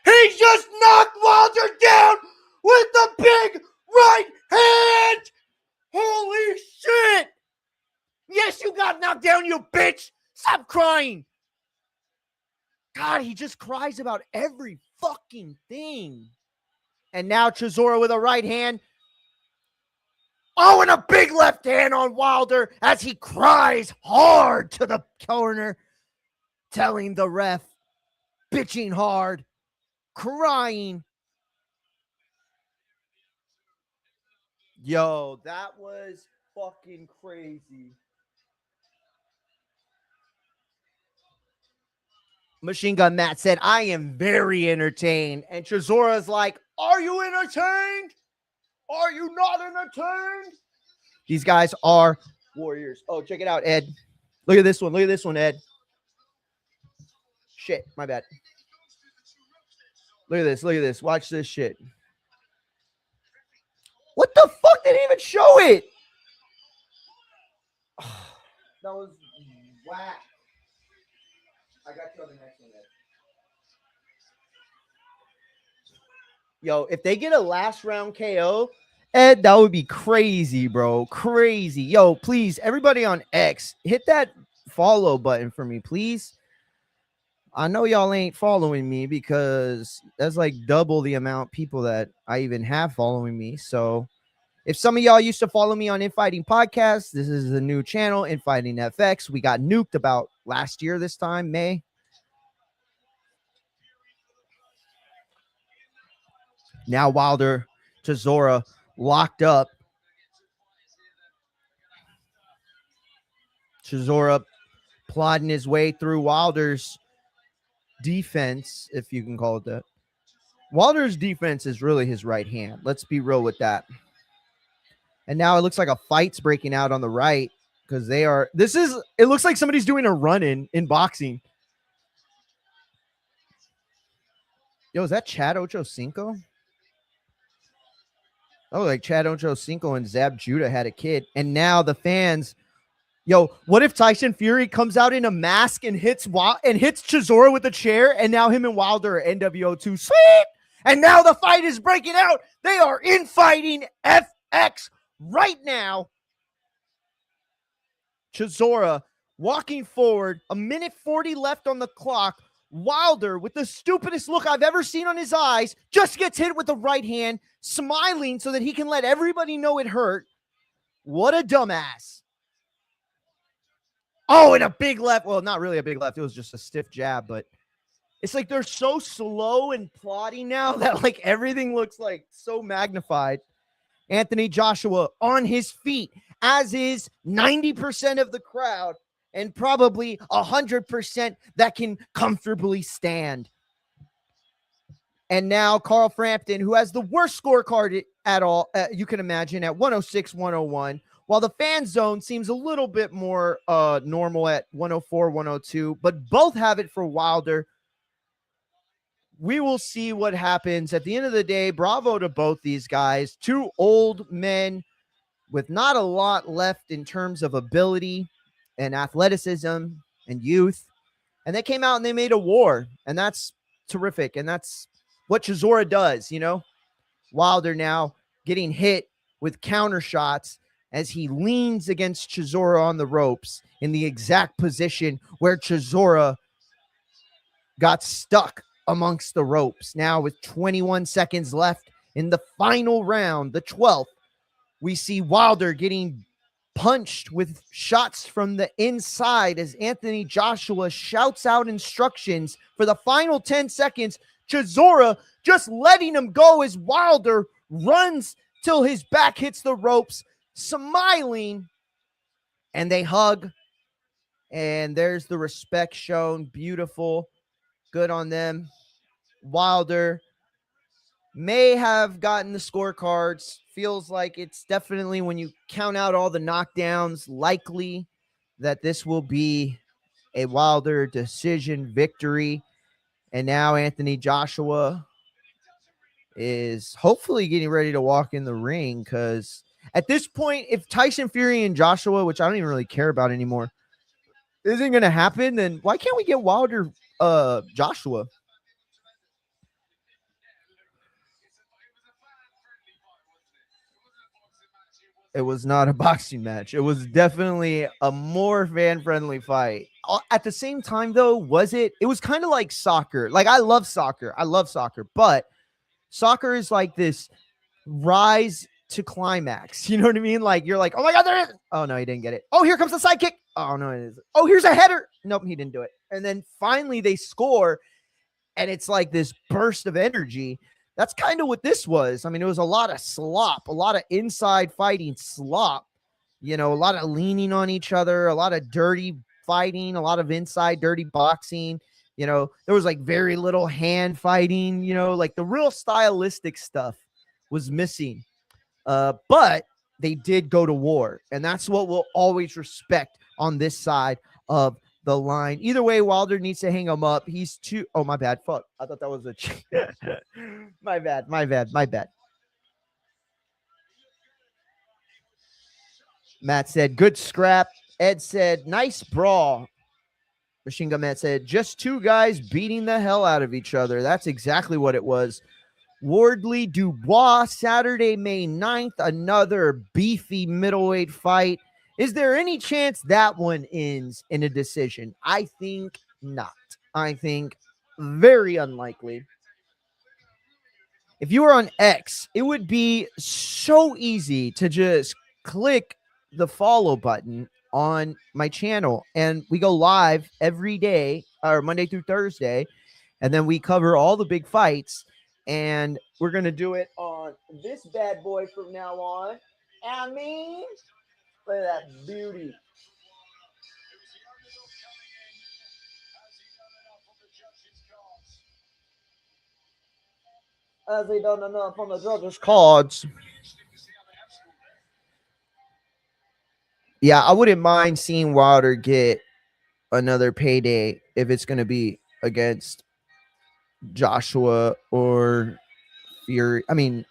He just knocked Wilder down with the big right hand! Holy shit! Yes, you got knocked down, you bitch! Stop crying! God, he just cries about every fucking thing. And now Chisora with a right hand. Oh, and a big left hand on Wilder as he cries hard to the corner, telling the ref, bitching hard, crying. Yo, that was fucking crazy. Machine Gun Matt said, I am very entertained. And Chisora's like, are you entertained? Are you not entertained? These guys are warriors. Oh, check it out, Ed. Look at this one. Look at this one, Ed. Shit, my bad. Look at this. Look at this. Watch this shit. What the fuck? They didn't even show it. That was whack. I got you on the next one, Ed. Yo, if they get a last round KO Ed, that would be crazy, bro. Crazy. Yo, please, everybody on X, hit that follow button for me, please. I know y'all ain't following me because that's like double the amount of people that I even have following me. So if some of y'all used to follow me on Infighting Podcast, this is the new channel, Infighting FX. We got nuked about last year this time, May. Now Wilder-Chisora locked up. Chisora plodding his way through Wilder's defense, if you can call it that. Wilder's defense is really his right hand. Let's be real with that. And now it looks like a fight's breaking out on the right because it looks like somebody's doing a run-in in boxing. Yo, is that Chad Ochocinco? Oh, like Chad Ochocinco and Zab Judah had a kid. And now the fans, yo, what if Tyson Fury comes out in a mask and hits Chisora with a chair, and now him and Wilder are NWO 2? Sweet! And now the fight is breaking out. They are infighting FX right now. Chisora walking forward, 1:40 left on the clock. Wilder, with the stupidest look I've ever seen on his eyes, just gets hit with the right hand, smiling so that he can let everybody know it hurt. What a dumbass. Oh, and a big left. Well, not really a big left. It was just a stiff jab, but it's like they're so slow and plotting now that like everything looks like so magnified. Anthony Joshua on his feet, as is 90% of the crowd and probably 100% that can comfortably stand. And now Carl Frampton, who has the worst scorecard at all, you can imagine, at 106-101, while the fan zone seems a little bit more normal at 104-102, but both have it for Wilder. We will see what happens. At the end of the day, bravo to both these guys. Two old men with not a lot left in terms of ability and athleticism and youth. And they came out and they made a war. And that's terrific. And that's what Chisora does, you know. Wilder now getting hit with counter shots as he leans against Chisora on the ropes in the exact position where Chisora got stuck amongst the ropes. Now with 21 seconds left in the final round, the 12th, we see Wilder getting punched with shots from the inside as Anthony Joshua shouts out instructions for the final 10 seconds. Chisora just letting him go as Wilder runs till his back hits the ropes, smiling, and they hug. And there's the respect shown. Beautiful. Good on them. Wilder may have gotten the scorecards. Feels like it's definitely, when you count out all the knockdowns, likely that this will be a Wilder decision victory. And now Anthony Joshua is hopefully getting ready to walk in the ring, because at this point, if Tyson Fury and Joshua, which I don't even really care about anymore, isn't going to happen, then why can't we get Wilder Joshua? It was not a boxing match. It was definitely a more fan-friendly fight. At the same time, though, it was kind of like soccer. Like, I love soccer. But soccer is like this rise to climax. You know what I mean? Like, you're like, oh my God, there is. Oh, no, he didn't get it. Oh, here comes the sidekick. Oh, no, it is. Oh, here's a header. Nope, he didn't do it. And then finally they score, and it's like this burst of energy. That's kind of what this was. I mean, it was a lot of slop, a lot of inside fighting slop, you know, a lot of leaning on each other, a lot of dirty fighting, a lot of inside dirty boxing. You know, there was like very little hand fighting, you know, like the real stylistic stuff was missing. But they did go to war, and that's what we'll always respect on this side of the line. Either way, Wilder needs to hang him up. He's too. Oh, my bad. Fuck. I thought that was a. My bad. Matt said, good scrap. Ed said, nice brawl. Machine Gun Matt said, just two guys beating the hell out of each other. That's exactly what it was. Wardley Dubois, Saturday, May 9th, another beefy middleweight fight. Is there any chance that one ends in a decision? I think not. I think very unlikely. If you were on X, it would be so easy to just click the follow button on my channel. And we go live every day, or Monday through Thursday. And then we cover all the big fights. And we're going to do it on this bad boy from now on. I mean, look at that beauty. As they done enough on the judges' cards. Yeah, I wouldn't mind seeing Wilder get another payday if it's going to be against Joshua or Fury. I mean,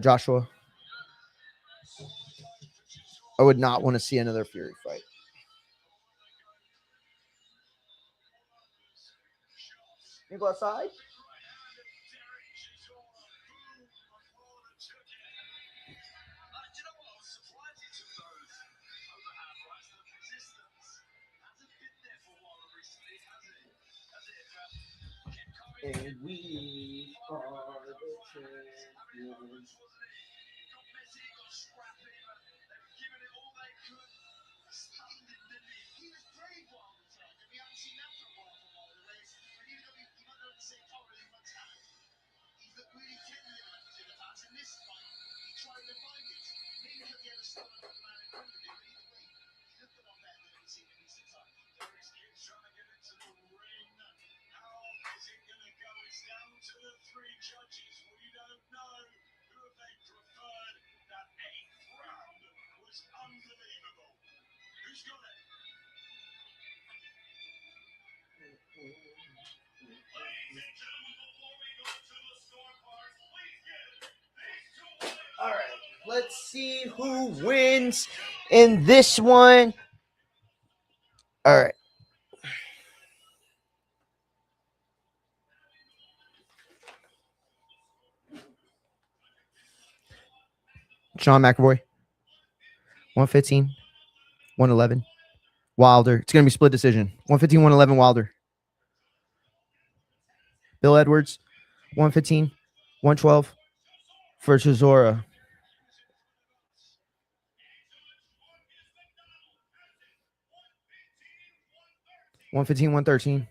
Joshua. I would not want to see another Fury fight. You go outside? And we are the champions. All right, let's see who wins in this one. All right. Sean McAvoy, 115, 111. Wilder. It's going to be split decision. 115, 111 Wilder. Bill Edwards, 115, 112 for Chisora. $115, $113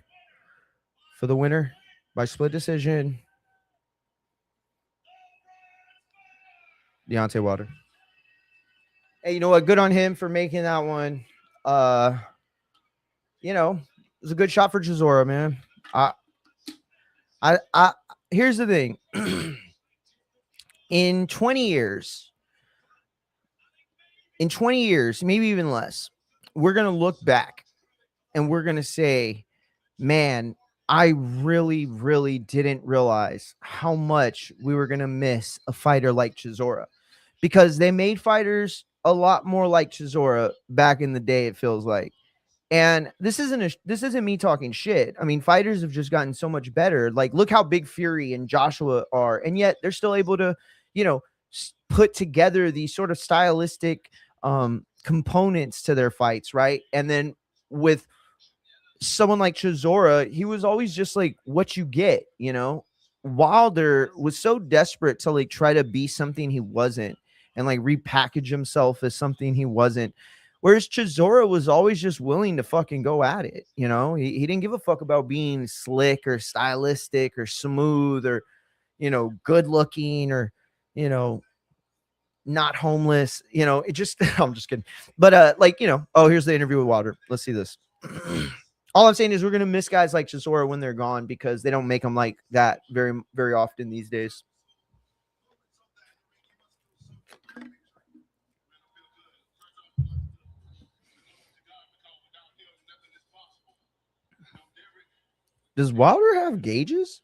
for the winner by split decision. Deontay Wilder. Hey, you know what? Good on him for making that one. You know, it was a good shot for Chisora, man. Here's the thing. In 20 years, maybe even less, we're going to look back and we're going to say, man, I really, really didn't realize how much we were going to miss a fighter like Chisora, because they made fighters a lot more like Chisora back in the day, it feels like. And this isn't me talking shit. I mean, fighters have just gotten so much better. Like, look how big Fury and Joshua are, and yet they're still able to, you know, put together these sort of stylistic components to their fights, right? And then with someone like Chisora, he was always just like what you get, you know. Wilder was so desperate to like try to be something he wasn't and like repackage himself as something he wasn't. Whereas Chisora was always just willing to fucking go at it, you know. He didn't give a fuck about being slick or stylistic or smooth or, you know, good looking or, you know, not homeless. You know, it just, I'm just kidding. But like, you know, oh, here's the interview with Wilder. Let's see this. All I'm saying is we're going to miss guys like Chisora when they're gone because they don't make them like that very, very often these days. Does Wilder have gauges?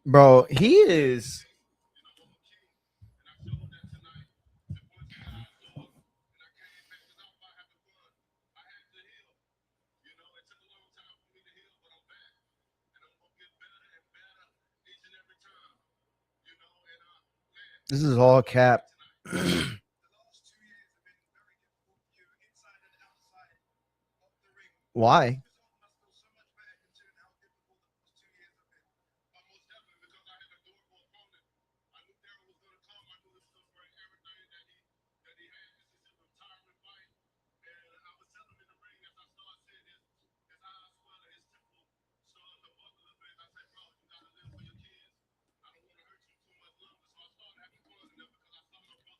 Bro, he is. This is all cap. Why?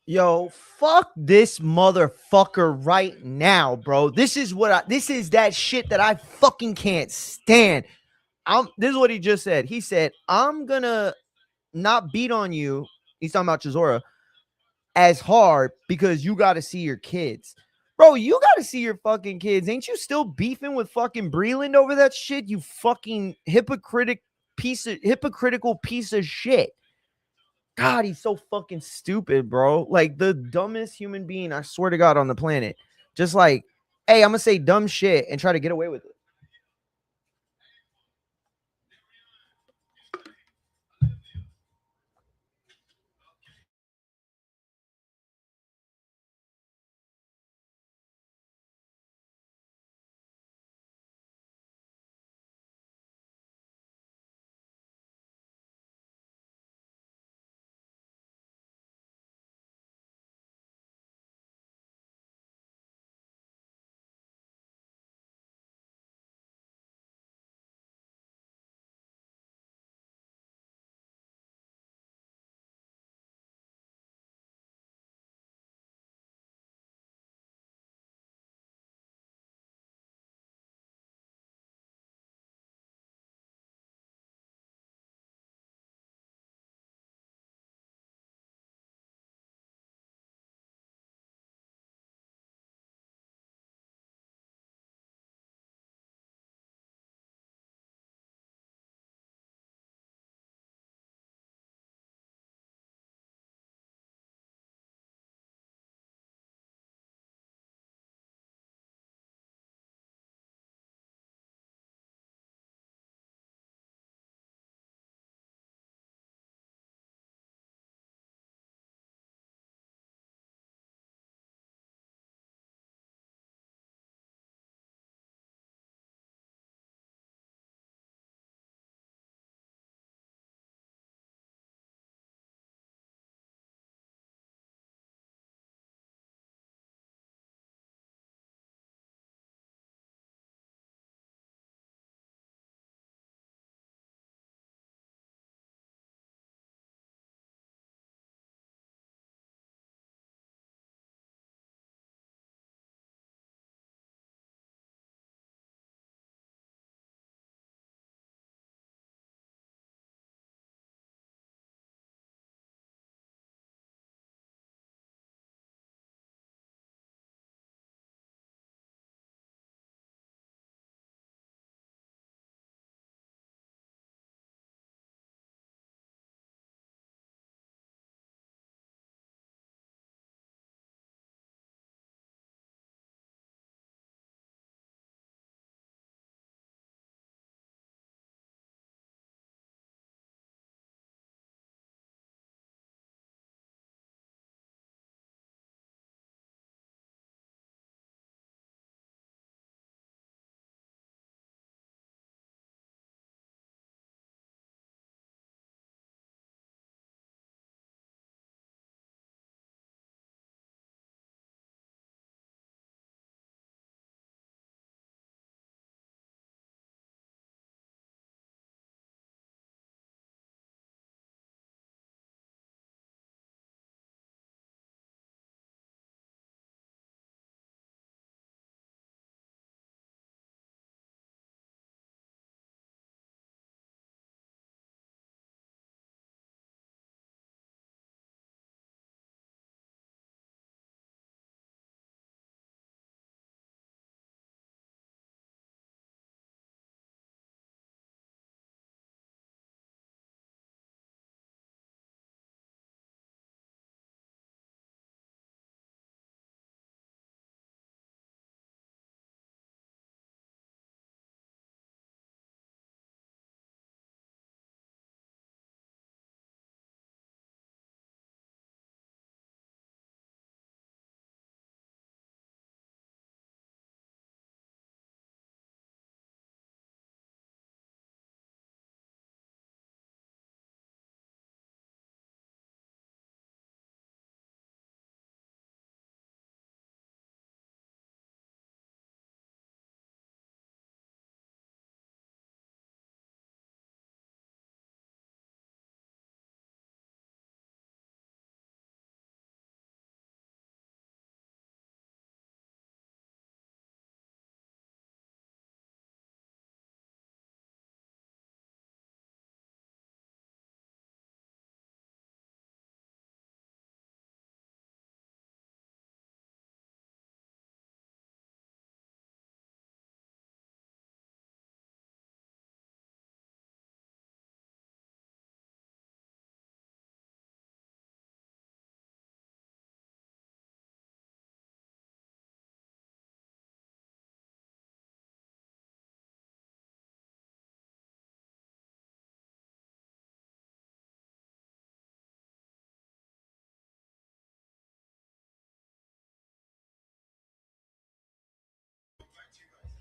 Yo, fuck this motherfucker right now, bro. This is that shit that I fucking can't stand. This is what he just said. He said, I'm gonna not beat on you. He's talking about Chisora as hard because you gotta see your kids. Bro, you gotta see your fucking kids. Ain't you still beefing with fucking Breland over that shit? You fucking hypocritical piece of shit. God, he's so fucking stupid, bro. Like the dumbest human being, I swear to God, on the planet. Just like, hey, I'm gonna say dumb shit and try to get away with it.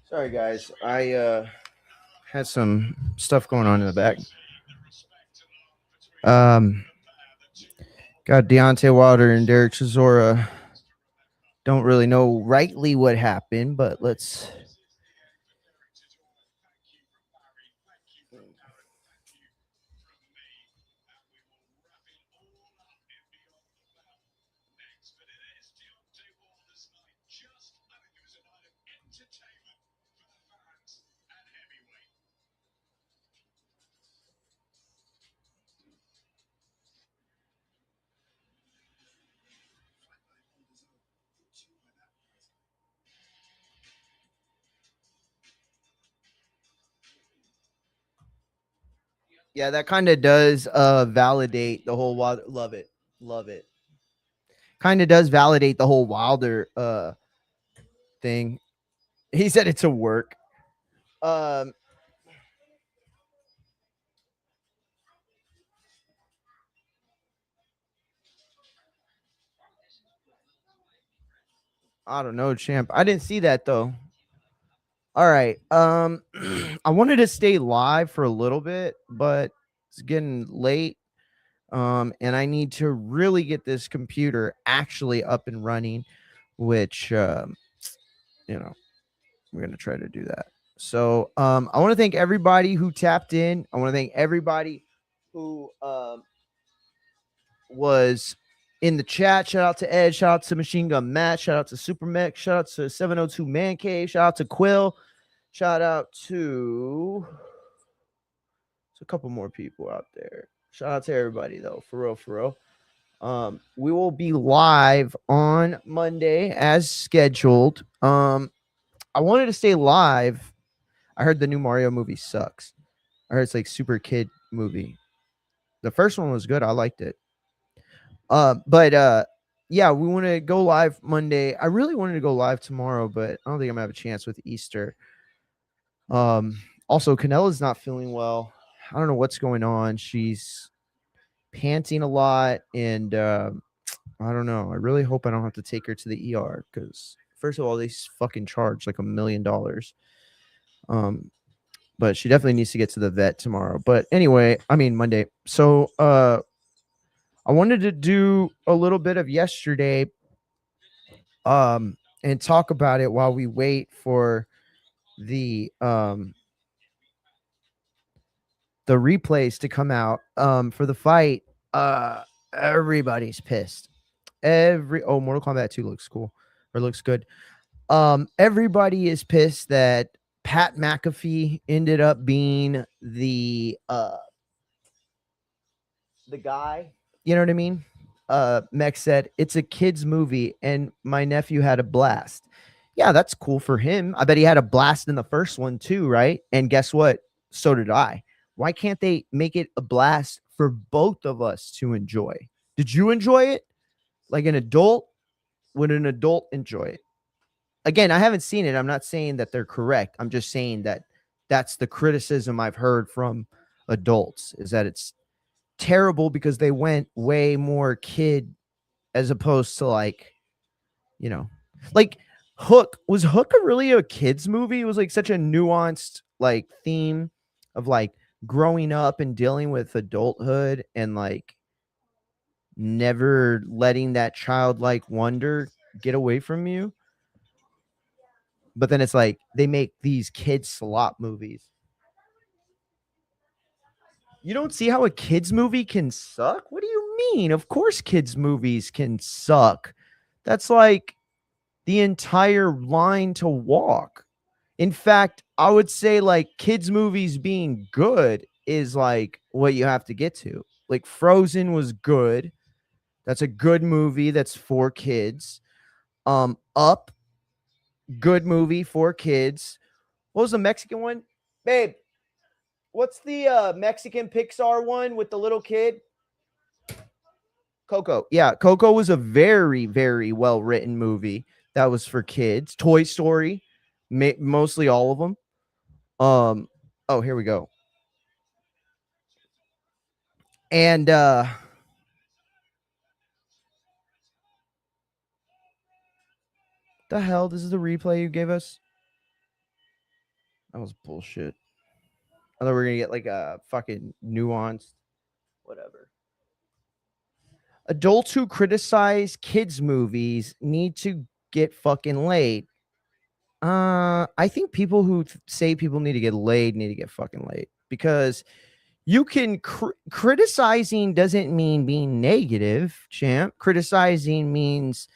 Sorry, guys. I had some stuff going on in the back. Got Deontay Wilder and Derek Chisora. Don't really know rightly what happened, but let's. Yeah, that kind of does validate the whole Wilder. Love it. Love it. Kind of does validate the whole Wilder thing. He said it's a work. Um I don't know, champ. I didn't see that though. All right. I wanted to stay live for a little bit, but it's getting late. And I need to really get this computer actually up and running, which we're gonna try to do that. So I want to thank everybody who tapped in. I want to thank everybody who was in the chat. Shout out to Ed, shout out to Machine Gun Matt, shout out to Super Mech, shout out to 702 Man Cave, shout out to Quill, shout out to a couple more people out there. Shout out to everybody though, for real, for real. We will be live on Monday as scheduled. I wanted to stay live. I heard the new Mario movie sucks. I heard it's like super kid movie. The first one was good. I liked it. But yeah, we want to go live Monday. I really wanted to go live tomorrow, but I don't think I'm gonna have a chance with Easter. Also, Canella's not feeling well. I don't know what's going on. She's panting a lot, and I don't know. I really hope I don't have to take her to the ER because first of all, they fucking charge like $1 million. But she definitely needs to get to the vet tomorrow. But anyway, I mean Monday. So I wanted to do a little bit of yesterday and talk about it while we wait for the replays to come out for the fight. Everybody's pissed. Mortal Kombat 2 looks cool or looks good. Everybody is pissed that Pat McAfee ended up being the guy. You know what I mean? Mech said it's a kid's movie and my nephew had a blast. Yeah, that's cool for him. I bet he had a blast in the first one too, right? And guess what? So did I. Why can't they make it a blast for both of us to enjoy? Did you enjoy it? Like an adult? Would an adult enjoy it? Again, I haven't seen it. I'm not saying that they're correct. I'm just saying that that's the criticism I've heard from adults is that it's terrible because they went way more kid as opposed to like Hook. Was Hook really a kids movie? It was like such a nuanced like theme of like growing up and dealing with adulthood and like never letting that childlike wonder get away from you. But then it's like they make these kids slop movies. You don't see how a kids movie can suck? What do you mean? Of course kids movies can suck. That's like the entire line to walk. In fact, I would say like kids movies being good is like what you have to get to. Like Frozen was good. That's a good movie that's for kids. Up, good movie for kids. What was the Mexican one? Babe, what's the Mexican Pixar one with the little kid? Coco. Yeah, Coco was a very, very well written movie that was for kids. Toy Story, mostly all of them. Oh, here we go. And the hell, this is the replay you gave us. That was bullshit. I thought we were gonna get like a fucking nuanced whatever. Adults who criticize kids movies need to get fucking laid. I think people who say people need to get laid need to get fucking laid, because you can criticizing doesn't mean being negative, champ. Criticizing means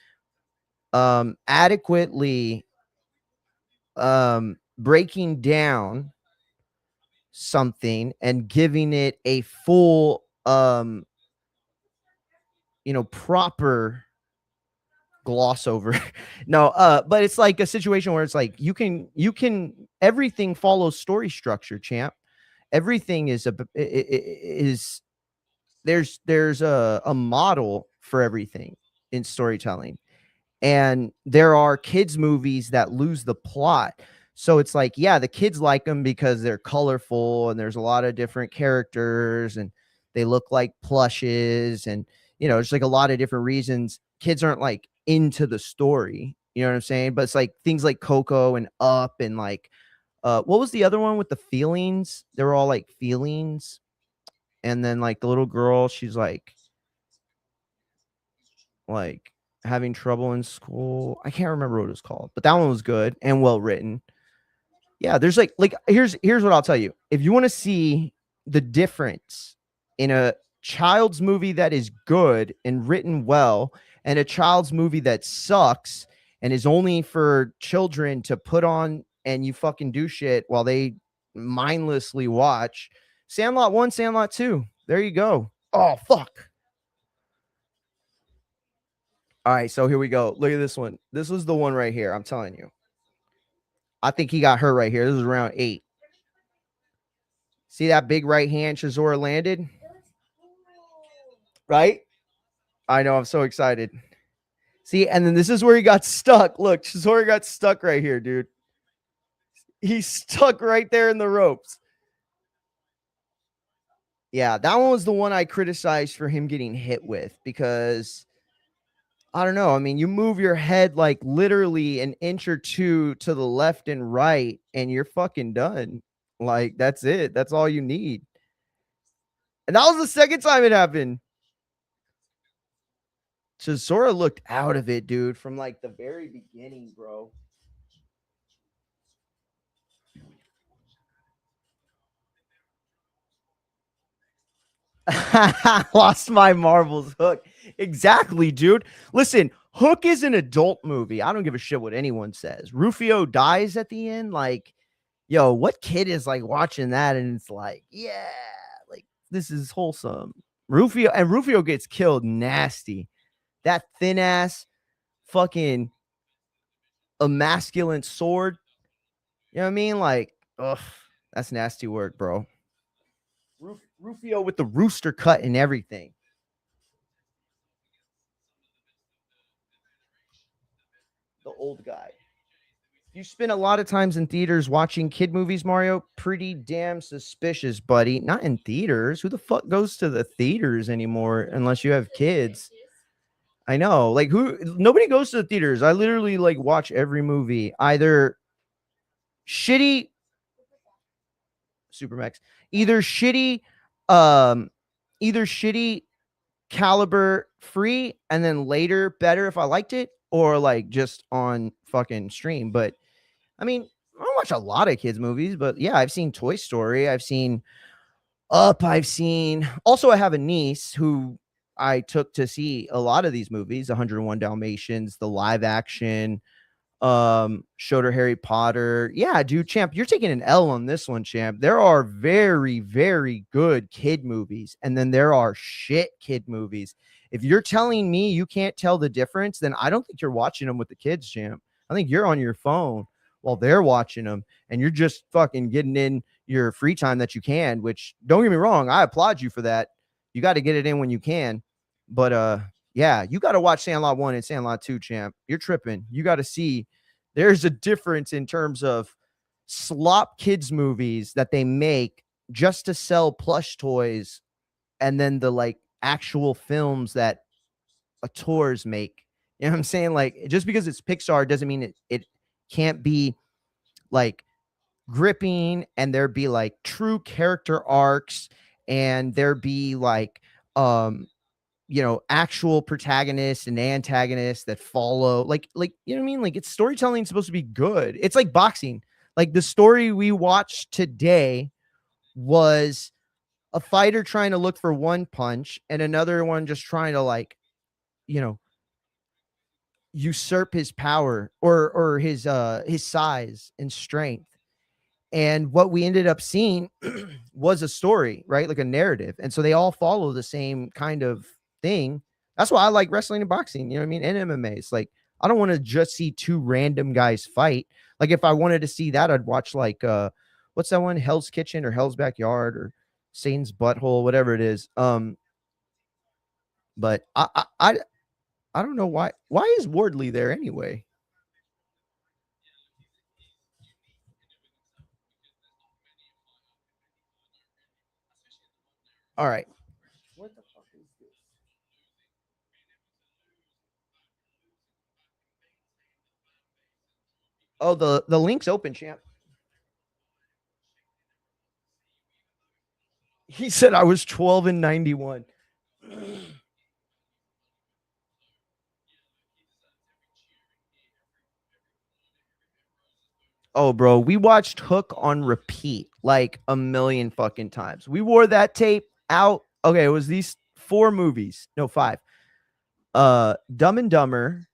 adequately breaking down something and giving it a full proper gloss over. No, but it's like a situation where it's like you can everything follows story structure, champ. Everything is there's a model for everything in storytelling. And there are kids movies that lose the plot. So it's like, yeah, the kids like them because they're colorful and there's a lot of different characters and they look like plushes, and there's like a lot of different reasons kids aren't like into the story. You know what I'm saying? But it's like things like Coco and Up and like what was the other one with the feelings? They were all like feelings. And then like the little girl, she's like having trouble in school. I can't remember what it was called, but that one was good and well written. Yeah, there's like here's what I'll tell you. If you want to see the difference in a child's movie that is good and written well and a child's movie that sucks and is only for children to put on and you fucking do shit while they mindlessly watch, Sandlot 1, Sandlot 2. There you go. Oh, fuck. All right, so here we go. Look at this one. This was the one right here. I'm telling you. I think he got hurt right here. This is round 8. See that big right hand Chisora landed? Right? I know. I'm so excited. See, and then this is where he got stuck. Look, Chisora got stuck right here, dude. He's stuck right there in the ropes. Yeah, that one was the one I criticized for him getting hit with, because I don't know. I mean, you move your head like literally an inch or two to the left and right, and you're fucking done. Like, that's it. That's all you need. And that was the second time it happened. Chisora looked out of it, dude, from like the very beginning, bro. Lost my marbles, Hook. Exactly, dude. Listen, Hook is an adult movie. I don't give a shit what anyone says. Rufio dies at the end. Like, yo, what kid is like watching that and it's like, yeah, like this is wholesome. Rufio gets killed nasty. That thin ass fucking emasculant sword. You know what I mean? Like, ugh, that's nasty work, bro. Rufio with the rooster cut and everything. The old guy. You spend a lot of times in theaters watching kid movies, Mario. Pretty damn suspicious, buddy. Not in theaters. Who the fuck goes to the theaters anymore unless you have kids? I know. Like, nobody goes to the theaters. I literally like watch every movie. Either shitty Supermax, either shitty caliber free and then later better if I liked it, or like just on fucking stream. But I mean, I don't watch a lot of kids movies, but yeah, I've seen Toy Story, I've seen Up, I have a niece who I took to see a lot of these movies, 101 Dalmatians, the live action, showed her Harry Potter. Yeah, dude, champ, you're taking an L on this one, champ. There are very, very good kid movies, and then there are shit kid movies. If you're telling me you can't tell the difference, then I don't think you're watching them with the kids, champ. I think you're on your phone while they're watching them, and you're just fucking getting in your free time that you can, which, don't get me wrong, I applaud you for that. You got to get it in when you can. But yeah, you got to watch Sandlot 1 and Sandlot 2, champ. You're tripping. You got to see there's a difference in terms of slop kids movies that they make just to sell plush toys, and then the like actual films that auteurs make. You know what I'm saying? Like, just because it's Pixar doesn't mean it can't be like gripping, and there be like true character arcs, and there be like actual protagonists and antagonists that follow, like you know what I mean? Like, it's storytelling supposed to be good. It's like boxing. Like, the story we watched today was a fighter trying to look for one punch and another one just trying to, like, usurp his power or his size and strength. And what we ended up seeing was a story, right? Like a narrative. And so they all follow the same kind of thing. That's why I like wrestling and boxing, you know what I mean? And MMA. It's like, I don't want to just see two random guys fight. Like, if I wanted to see that, I'd watch like what's that one? Hell's Kitchen or Hell's Backyard or Satan's Butthole, whatever it is. But I don't know why. Why is Wardley there anyway? All right. What the fuck is this? Oh, the link's open, champ. He said I was 12 and 91. Oh, bro, we watched Hook on repeat like a million fucking times. We wore that tape out. Okay, it was these 4 movies. No, 5. Dumb and Dumber,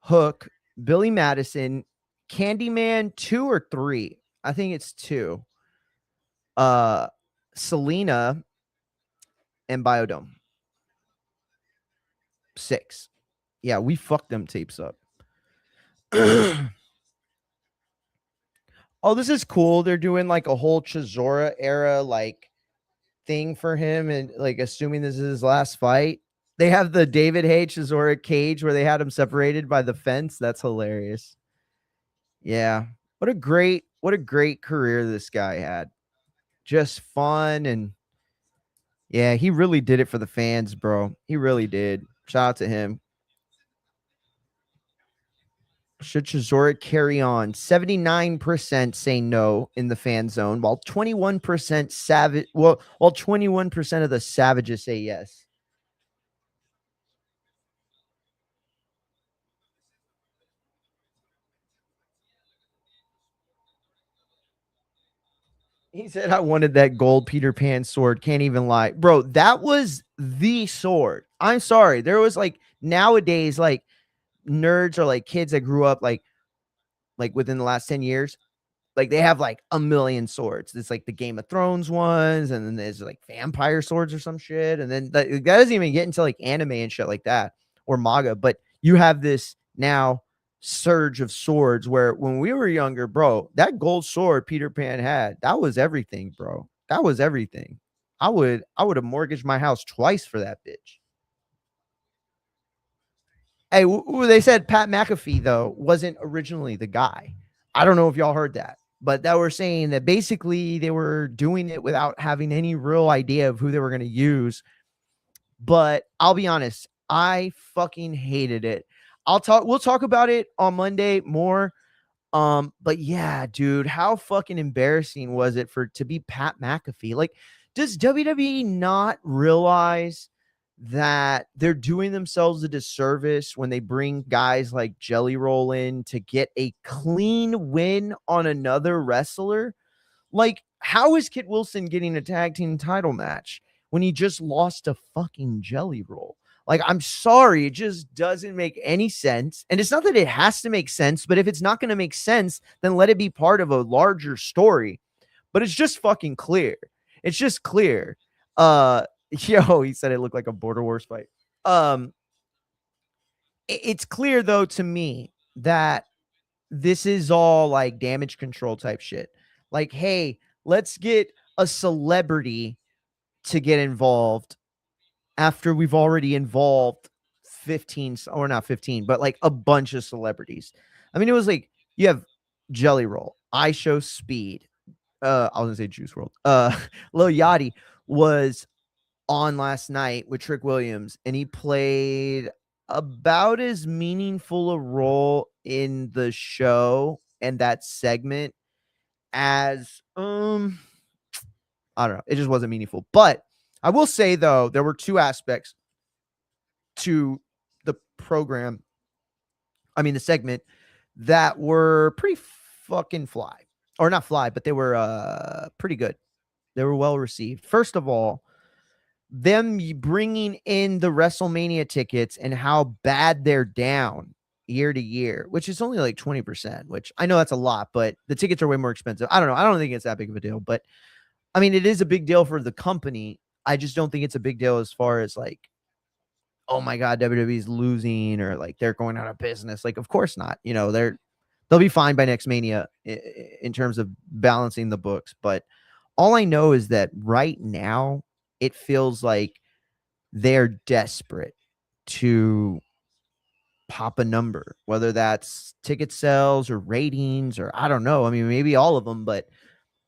Hook, Billy Madison, Candyman 2 or 3. I think it's 2. Selena and Biodome. 6. Yeah, we fucked them tapes up. Oh, this is cool. They're doing like a whole Chisora era like thing for him, and like assuming this is his last fight. They have the David Hay Chisora cage where they had him separated by the fence. That's hilarious. Yeah. What a great career this guy had. Just fun, and yeah, he really did it for the fans, bro. He really did. Shout out to him. Should Chisora carry on? 79% say no in the fan zone, while 21% savage. While 21% of the savages say yes. He said, I wanted that gold Peter Pan sword. Can't even lie. Bro, that was the sword. I'm sorry. There was like nowadays, like nerds or like kids that grew up like within the last 10 years. Like, they have like a million swords. It's like the Game of Thrones ones, and then there's like vampire swords or some shit. And then that doesn't even get into like anime and shit like that or manga. But you have this now surge of swords where when we were younger, bro, that gold sword Peter Pan had, that was everything, bro. That was everything. I would have mortgaged my house twice for that bitch. Hey, they said Pat McAfee, though, wasn't originally the guy. I don't know if y'all heard that, but that were saying that basically they were doing it without having any real idea of who they were going to use. But I'll be honest, I fucking hated it. We'll talk about it on Monday more. But yeah, dude, how fucking embarrassing was it to be Pat McAfee? Like, does WWE not realize that they're doing themselves a disservice when they bring guys like Jelly Roll in to get a clean win on another wrestler? Like, how is Kit Wilson getting a tag team title match when he just lost to fucking Jelly Roll? Like, I'm sorry, it just doesn't make any sense. And it's not that it has to make sense, but if it's not going to make sense, then let it be part of a larger story. But it's just fucking clear. It's just clear. He said it looked like a Border Wars fight. It's clear though to me that this is all like damage control type shit. Like, hey, let's get a celebrity to get involved after we've already involved 15, or not 15, but like a bunch of celebrities. I mean, it was like you have Jelly Roll, I Show Speed. I was gonna say Juice World. Lil Yachty was on last night with Trick Williams, and he played about as meaningful a role in the show and that segment as I don't know. It just wasn't meaningful. But I will say, though, there were two aspects to the program, the segment, that were pretty fucking fly. Or not fly, but they were pretty good. They were well received. First of all, them bringing in the WrestleMania tickets and how bad they're down year to year, which is only like 20%, which I know that's a lot, but the tickets are way more expensive. I don't know. I don't think it's that big of a deal, but I mean, it is a big deal for the company. I just don't think it's a big deal as far as like, oh my God, WWE's losing or like they're going out of business. Like, of course not. You know, they'll be fine by next Mania in terms of balancing the books. But all I know is that right now it feels like they're desperate to pop a number, whether that's ticket sales or ratings or I don't know. I mean, maybe all of them, but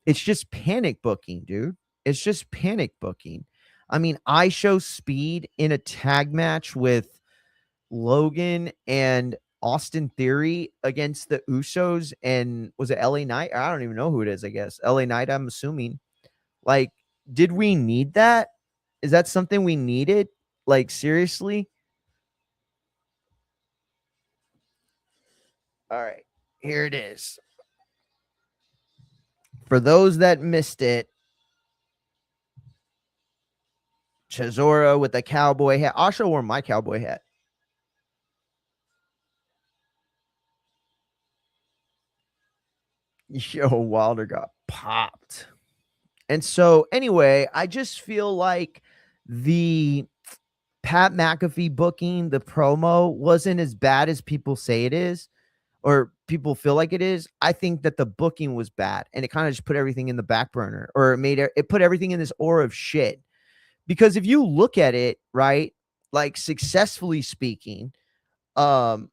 it's just panic booking, dude. It's just panic booking. I mean, I show Speed in a tag match with Logan and Austin Theory against the Usos and was it LA Knight? I don't even know who it is, I guess. LA Knight, I'm assuming. Like, did we need that? Is that something we needed? Like, seriously? All right, here it is. For those that missed it, Chisora with the cowboy hat. I'll show wore my cowboy hat. Yo, Wilder got popped. And so, anyway, I just feel like the Pat McAfee booking, the promo, wasn't as bad as people say it is, or people feel like it is. I think that the booking was bad, and it kind of just put everything in the back burner, or it put everything in this aura of shit. Because if you look at it, right, like successfully speaking, the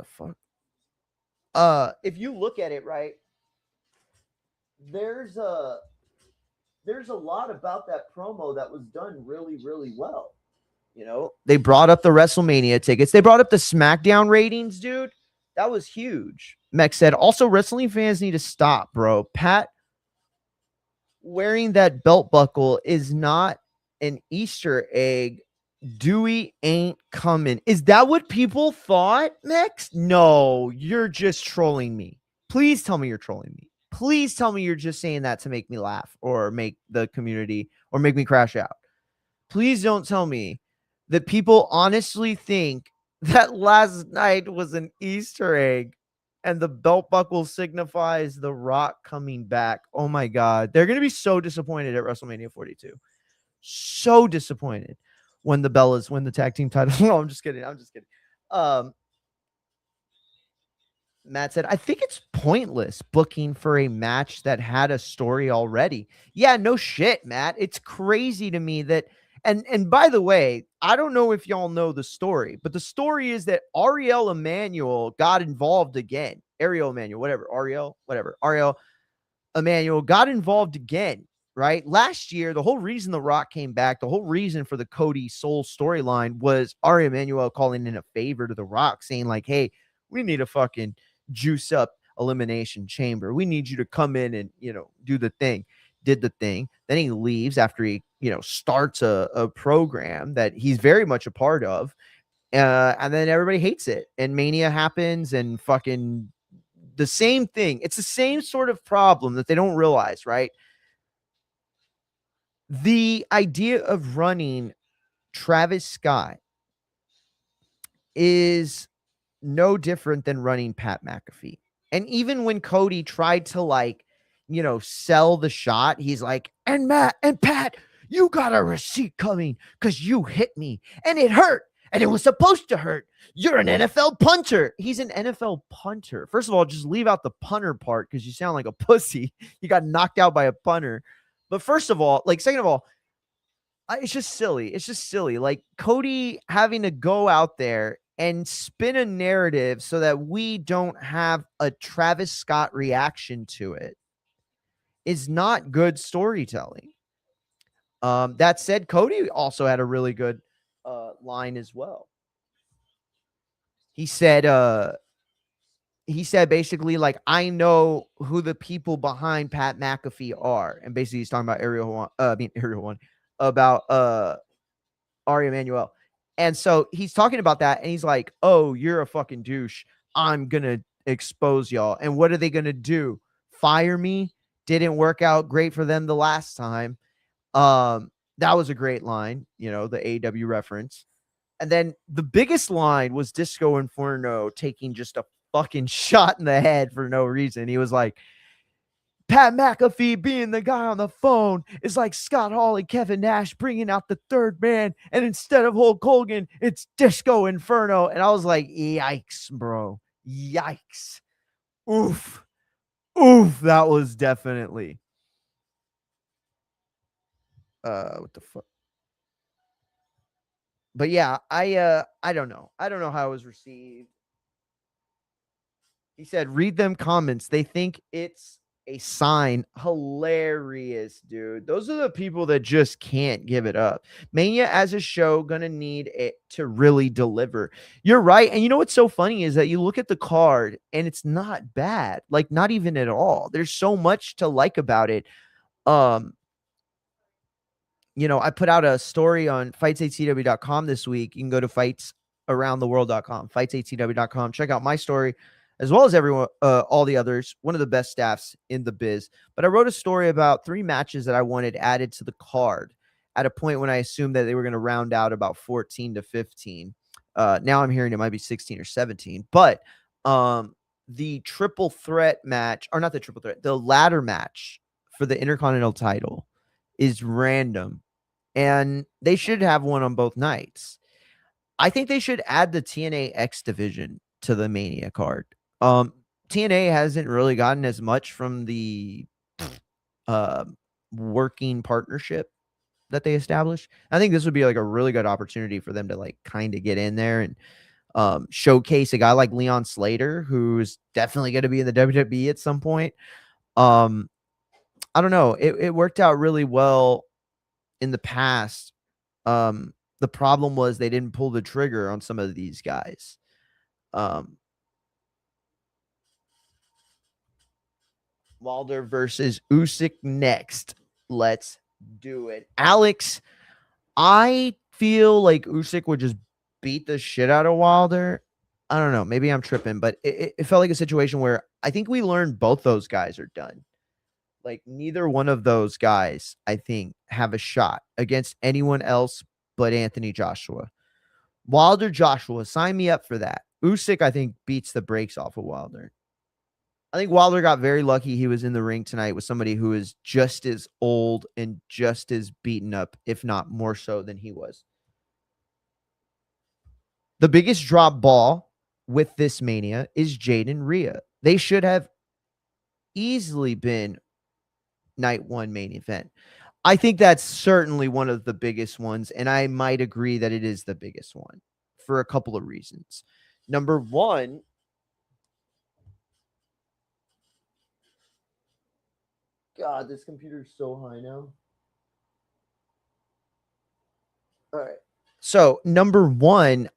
fuck? If you look at it, right, there's a lot about that promo that was done really, really well. You know, they brought up the WrestleMania tickets. They brought up the SmackDown ratings, dude. That was huge. Mech said, also, wrestling fans need to stop, bro. Pat wearing that belt buckle is not an Easter egg. Dewey ain't coming. Is that what people thought, Mex? No, you're just trolling me. Please tell me you're trolling me. Please tell me you're just saying that to make me laugh or make the community or make me crash out. Please don't tell me that people honestly think that last night was an Easter egg and the belt buckle signifies The Rock coming back. Oh my God. They're going to be so disappointed at WrestleMania 42. So disappointed when the Bellas win the tag team title. No, I'm just kidding. Matt said, I think it's pointless booking for a match that had a story already. Yeah, no shit, Matt. It's crazy to me that, and by the way, I don't know if y'all know the story, but the story is that Ariel Emanuel got involved again. Ariel Emanuel got involved again, right? Last year, the whole reason The Rock came back, the whole reason for the Cody Soul storyline was Ariel Emanuel calling in a favor to The Rock, saying like, hey, we need a fucking juice up elimination chamber. We need you to come in and, do the thing. Did the thing. Then he leaves after he, starts a program that he's very much a part of. And then everybody hates it. And Mania happens and fucking the same thing. It's the same sort of problem that they don't realize, right? The idea of running Travis Scott is no different than running Pat McAfee. And even when Cody tried to sell the shot, he's like, and Matt and Pat, you got a receipt coming because you hit me and it hurt and it was supposed to hurt. You're an NFL punter. He's an NFL punter. First of all, just leave out the punter part because you sound like a pussy. You got knocked out by a punter. But first of all, second of all, it's just silly. It's just silly. Like Cody having to go out there and spin a narrative so that we don't have a Travis Scott reaction to it is not good storytelling. That said, Cody also had a really good line as well. He said he said basically like, I know who the people behind Pat McAfee are, and basically he's talking about Ariel One, about Ari Emanuel. And so he's talking about that, and he's like, oh, you're a fucking douche. I'm gonna expose y'all. And what are they gonna do? Fire me? Didn't work out great for them the last time. That was a great line, you know, the AW reference. And then the biggest line was Disco Inferno taking just a fucking shot in the head for no reason. He was like, Pat McAfee being the guy on the phone is like Scott Hall and Kevin Nash bringing out the third man. And instead of Hulk Hogan, it's Disco Inferno. And I was like, yikes, bro. Yikes. Oof. Oof. That was definitely. What the fuck? But yeah, I don't know. I don't know how it was received. He said, read them comments. They think it's a sign. Hilarious, dude. Those are the people that just can't give it up. Mania as a show gonna need it to really deliver. You're right. And you know what's so funny is that you look at the card and it's not bad. Like, not even at all. There's so much to like about it. You know, I put out a story on fightsatcw.com this week. You can go to fightsaroundtheworld.com, fightsatcw.com. Check out my story as well as everyone, all the others. One of the best staffs in the biz. But I wrote a story about 3 matches that I wanted added to the card at a point when I assumed that they were going to round out about 14 to 15. Now I'm hearing it might be 16 or 17. But the triple threat match, or not the triple threat, the ladder match for the Intercontinental title is random, and they should have one on both nights. I think they should add the TNA X division to the Mania card. TNA hasn't really gotten as much from the working partnership that they established. I think this would be like a really good opportunity for them to like kind of get in there and showcase a guy like Leon Slater, who's definitely going to be in the WWE at some point. I don't know. It worked out really well in the past. The problem was they didn't pull the trigger on some of these guys. Wilder versus Usyk next. Let's do it. Alex, I feel like Usyk would just beat the shit out of Wilder. I don't know. Maybe I'm tripping, but it felt like a situation where I think we learned both those guys are done. Like, neither one of those guys, I think, have a shot against anyone else but Anthony Joshua. Wilder Joshua, sign me up for that. Usyk, I think, beats the brakes off of Wilder. I think Wilder got very lucky he was in the ring tonight with somebody who is just as old and just as beaten up, if not more so than he was. The biggest drop ball with this Mania is Jaden Rhea. They should have easily been night one main event. I think that's certainly one of the biggest ones, and I might agree that it is the biggest one for a couple of reasons. Number one, God, this computer is so high now. All right. So, number one,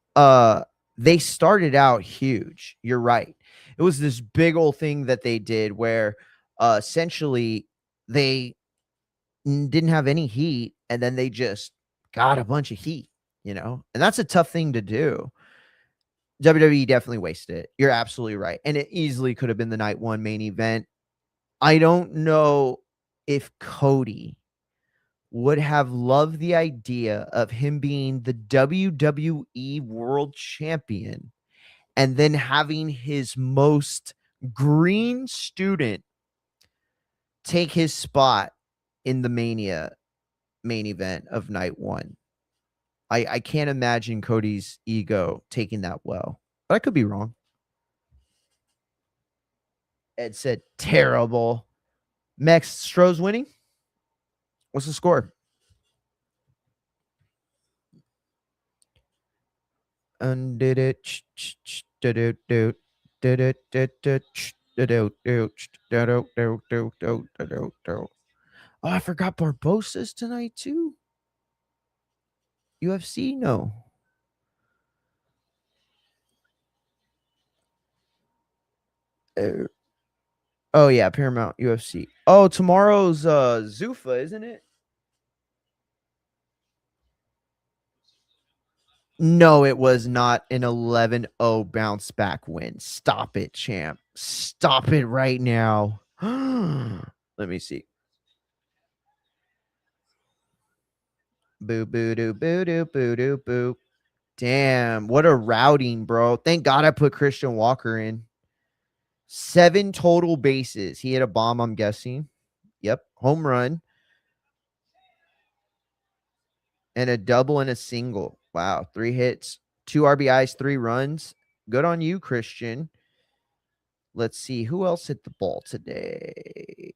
they started out huge. You're right. It was this big old thing that they did where essentially they didn't have any heat, and then they just got a bunch of heat, you know, and that's a tough thing to do. WWE definitely wasted it. You're absolutely right. And it easily could have been the night one main event. I don't know if Cody would have loved the idea of him being the WWE World Champion and then having his most green student take his spot in the Mania main event of night one. I can't imagine Cody's ego taking that well, but I could be wrong. Ed said terrible. Max Stroh's winning. What's the score? Undid it. Oh, I forgot Barbosa's tonight too. UFC, no. Oh yeah, Paramount UFC. Oh, tomorrow's Zuffa, isn't it? No, it was not an 11-0 bounce back win. Stop it, champ. Stop it right now. Let me see. Boo boo doo boo doo boo doo boo. Damn, what a routing, bro. Thank God I put Christian Walker in. 7 total bases. He hit a bomb, I'm guessing. Yep, home run and a double and a single. Wow, 3 hits, 2 RBIs, 3 runs. Good on you, Christian. Let's see who else hit the ball today.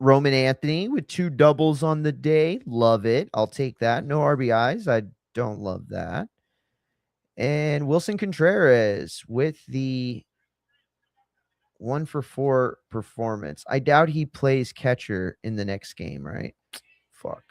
Roman Anthony with 2 doubles on the day. Love it. I'll take that. No RBIs. I don't love that. And Wilson Contreras with the 1 for 4 performance. I doubt he plays catcher in the next game, right? Fuck.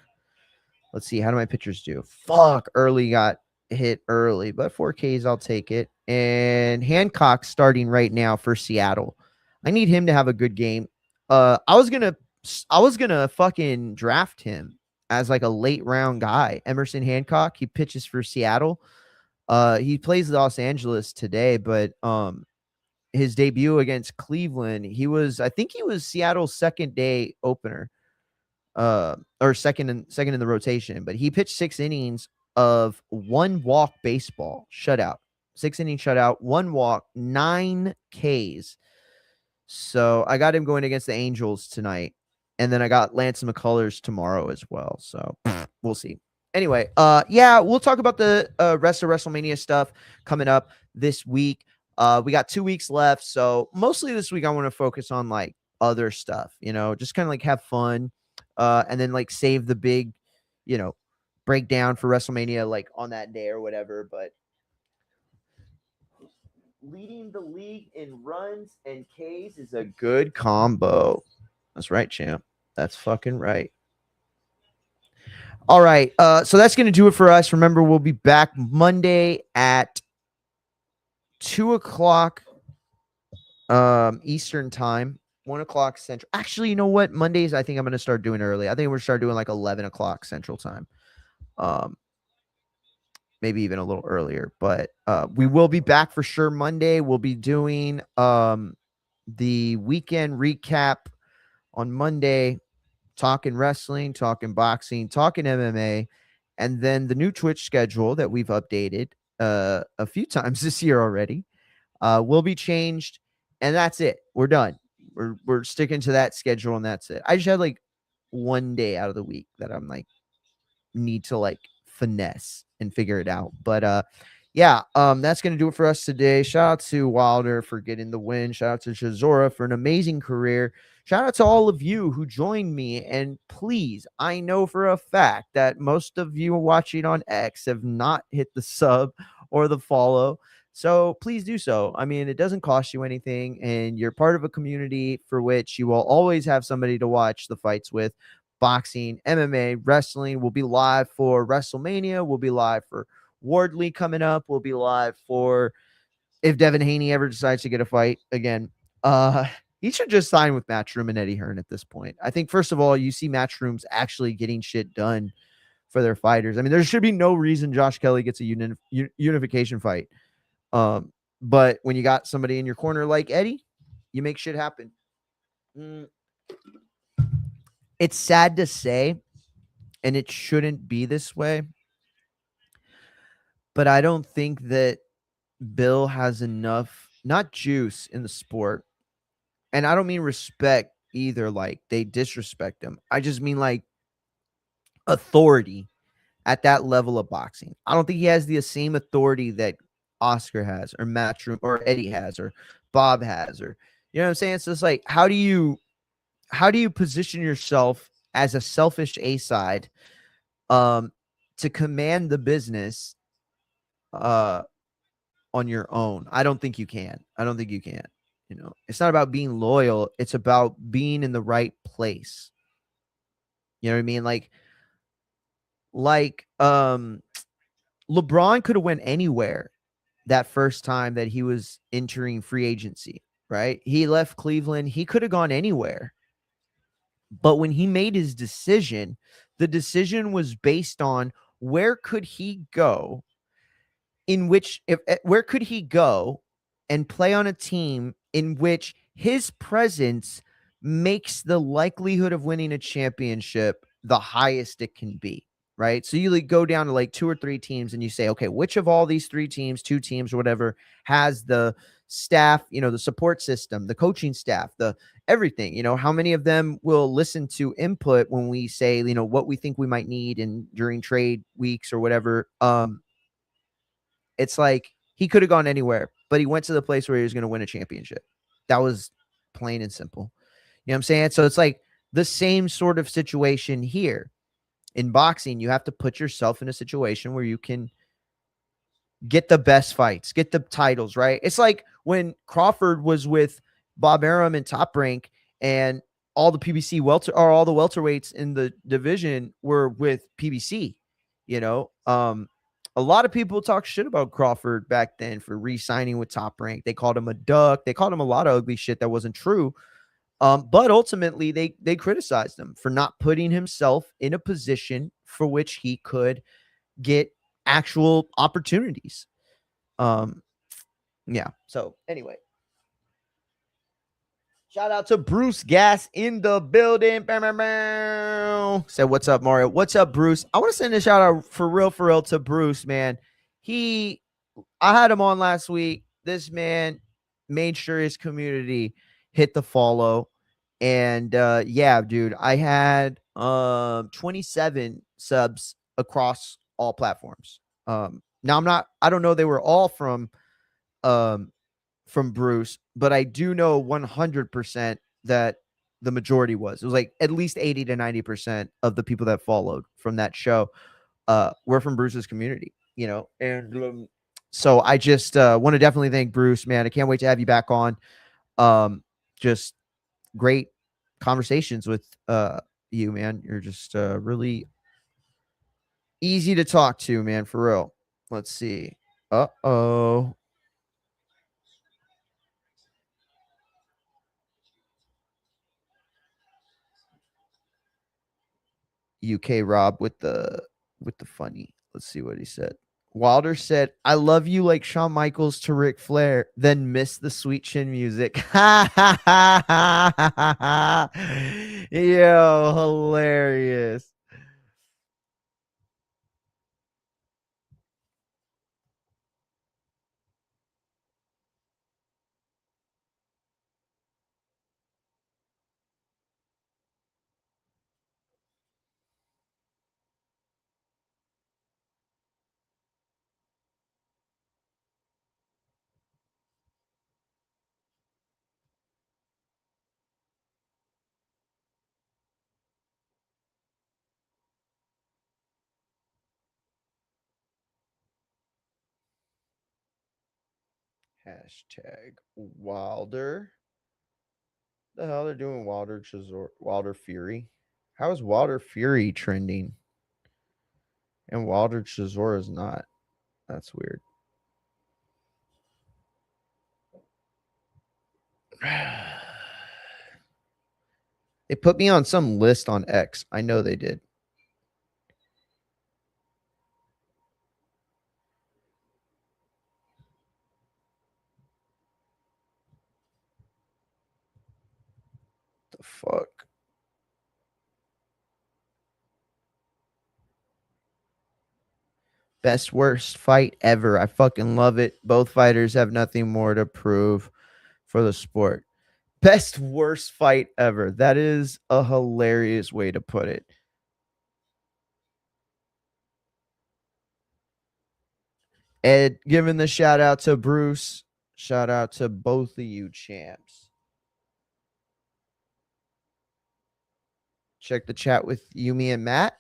Let's see. How do my pitchers do? Fuck. Early got hit early, but 4Ks, I'll take it. And Hancock starting right now for Seattle. I need him to have a good game. I was gonna fucking draft him as like a late round guy. Emerson Hancock. He pitches for Seattle. He plays Los Angeles today, but his debut against Cleveland, I think he was Seattle's second day opener. Or second in the rotation, but he pitched 6 innings of 1 walk baseball shutout, 6-inning shutout, 1 walk, 9 Ks. So I got him going against the Angels tonight, and then I got Lance McCullers tomorrow as well. So we'll see. Anyway, yeah, we'll talk about the rest of WrestleMania stuff coming up this week. We got 2 weeks left, so mostly this week I want to focus on like other stuff, just kind of like have fun. And then like save the big, breakdown for WrestleMania like on that day or whatever. But leading the league in runs and Ks is a good combo. That's right, champ. That's fucking right. All right. So that's going to do it for us. Remember, we'll be back Monday at 2:00 Eastern time. 1:00 Central. Actually, you know what? Mondays, I think I'm going to start doing early. I think we're going to start doing like 11:00 Central time. Maybe even a little earlier, but we will be back for sure Monday. We'll be doing the weekend recap on Monday, talking wrestling, talking boxing, talking MMA, and then the new Twitch schedule that we've updated a few times this year already will be changed, and that's it. We're done. We're sticking to that schedule, and that's it. I just had like 1 day out of the week that I'm like need to like finesse and figure it out. But yeah, that's gonna do it for us today. Shout out to Wilder for getting the win. Shout out to Chisora for an amazing career. Shout out to all of you who joined me. And please, I know for a fact that most of you watching on X have not hit the sub or the follow. So please do so. I mean, it doesn't cost you anything, and you're part of a community for which you will always have somebody to watch the fights with. Boxing, MMA, wrestling. We'll be live for WrestleMania. We'll be live for Wardley coming up. We'll be live for if Devin Haney ever decides to get a fight again. He should just sign with Matchroom and Eddie Hearn at this point. I think, first of all, you see Matchroom's actually getting shit done for their fighters. I mean, there should be no reason Josh Kelly gets a unification fight. But when you got somebody in your corner like Eddie, you make shit happen. It's sad to say, and it shouldn't be this way, but I don't think that Bill has enough, not juice in the sport. And I don't mean respect either, like they disrespect him. I just mean like authority at that level of boxing. I don't think he has the same authority that Oscar has, or Matchroom, or Eddie has, or Bob has, or you know what I'm saying? So it's like, how do you position yourself as a selfish A-side to command the business on your own? I don't think you can. It's not about being loyal. It's about being in the right place. You know what I mean? Like LeBron could have went anywhere that first time that he was entering free agency. right? He left Cleveland. He could have gone anywhere. But when he made his decision, the decision was based on where could he go where could he go and play on a team in which his presence makes the likelihood of winning a championship the highest it can be, right? So you like go down to like 2 or 3 teams and you say, okay, which of all these 3 teams, 2 teams or whatever has the staff, the support system, the coaching staff, the everything, how many of them will listen to input when we say, what we think we might need and during trade weeks or whatever. It's like he could have gone anywhere, but he went to the place where he was going to win a championship. That was plain and simple. You know what I'm saying? So it's like the same sort of situation here. In boxing, you have to put yourself in a situation where you can get the best fights, get the titles, right? It's like when Crawford was with Bob Arum and Top Rank, and all the PBC all the welterweights in the division were with PBC. A lot of people talk shit about Crawford back then for re-signing with Top Rank. They called him a duck. They called him a lot of ugly shit that wasn't true. But ultimately, they criticized him for not putting himself in a position for which he could get actual opportunities. Yeah. So anyway, shout out to Bruce Gas in the building. Said, what's up, Mario? What's up, Bruce? I want to send a shout out for real to Bruce, man. I had him on last week. This man made sure his community hit the follow. And yeah, dude, I had 27 subs across all platforms. Now I don't know they were all from Bruce, but I do know 100% that the majority was. It was like at least 80 to 90% of the people that followed from that show were from Bruce's community, and so I just want to definitely thank Bruce, man. I can't wait to have you back on. Just great conversations with you, man. You're just really easy to talk to, man, for real. Let's see. Uh-oh. UK Rob with the funny. Let's see what he said. Wilder said, I love you like Shawn Michaels to Ric Flair, then miss the sweet chin music. Yo, hilarious. Hashtag Wilder. The hell they're doing Wilder-Chisora, Wilder Fury. How is Wilder Fury trending? And Wilder-Chisora is not. That's weird. They put me on some list on X. I know they did. The fuck? Best worst fight ever. I fucking love it. Both fighters have nothing more to prove for the sport. Best worst fight ever. That is a hilarious way to put it. Ed, giving the shout out to Bruce. Shout out to both of you champs. Check the chat with Yumi and Matt.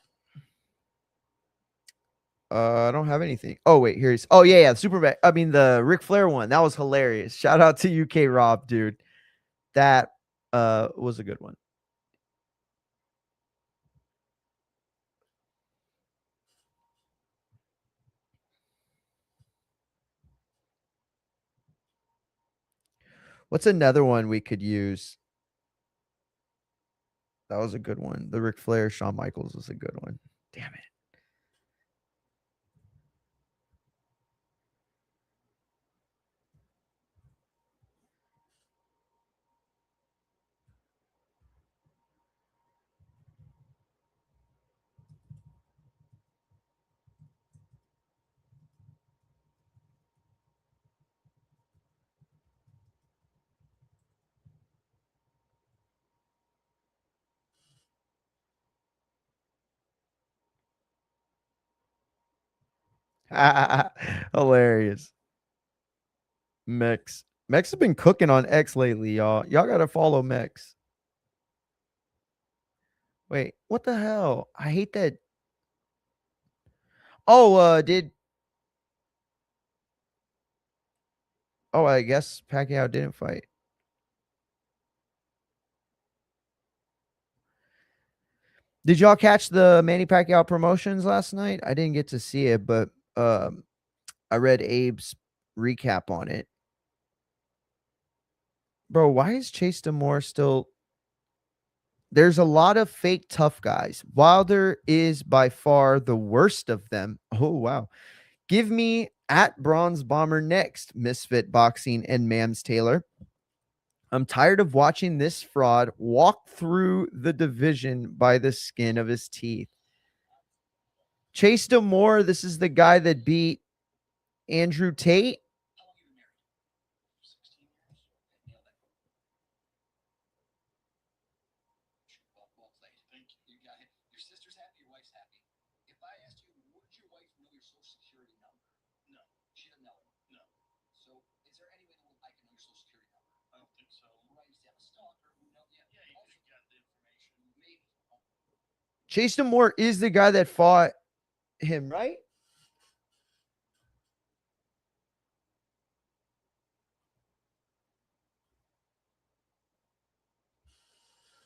I don't have anything. Oh, wait, here's. Oh, yeah. The Ric Flair one. That was hilarious. Shout out to UK Rob, dude. That was a good one. What's another one we could use? That was a good one. The Ric Flair, Shawn Michaels was a good one. Damn it. Hilarious. Mex. Mex has been cooking on X lately, y'all. Y'all gotta follow Mex. Wait, what the hell? I hate that. Oh, I guess Pacquiao didn't fight. Did y'all catch the Manny Pacquiao promotions last night? I didn't get to see it, but I read Abe's recap on it. Bro, why is Chase Demore still? There's a lot of fake tough guys. Wilder is by far the worst of them. Oh, wow. Give me at Bronze Bomber next, Misfit Boxing and Mams Taylor. I'm tired of watching this fraud walk through the division by the skin of his teeth. Chase Demore, this is the guy that beat Andrew Tate. Chase Demore is the guy that fought him, right?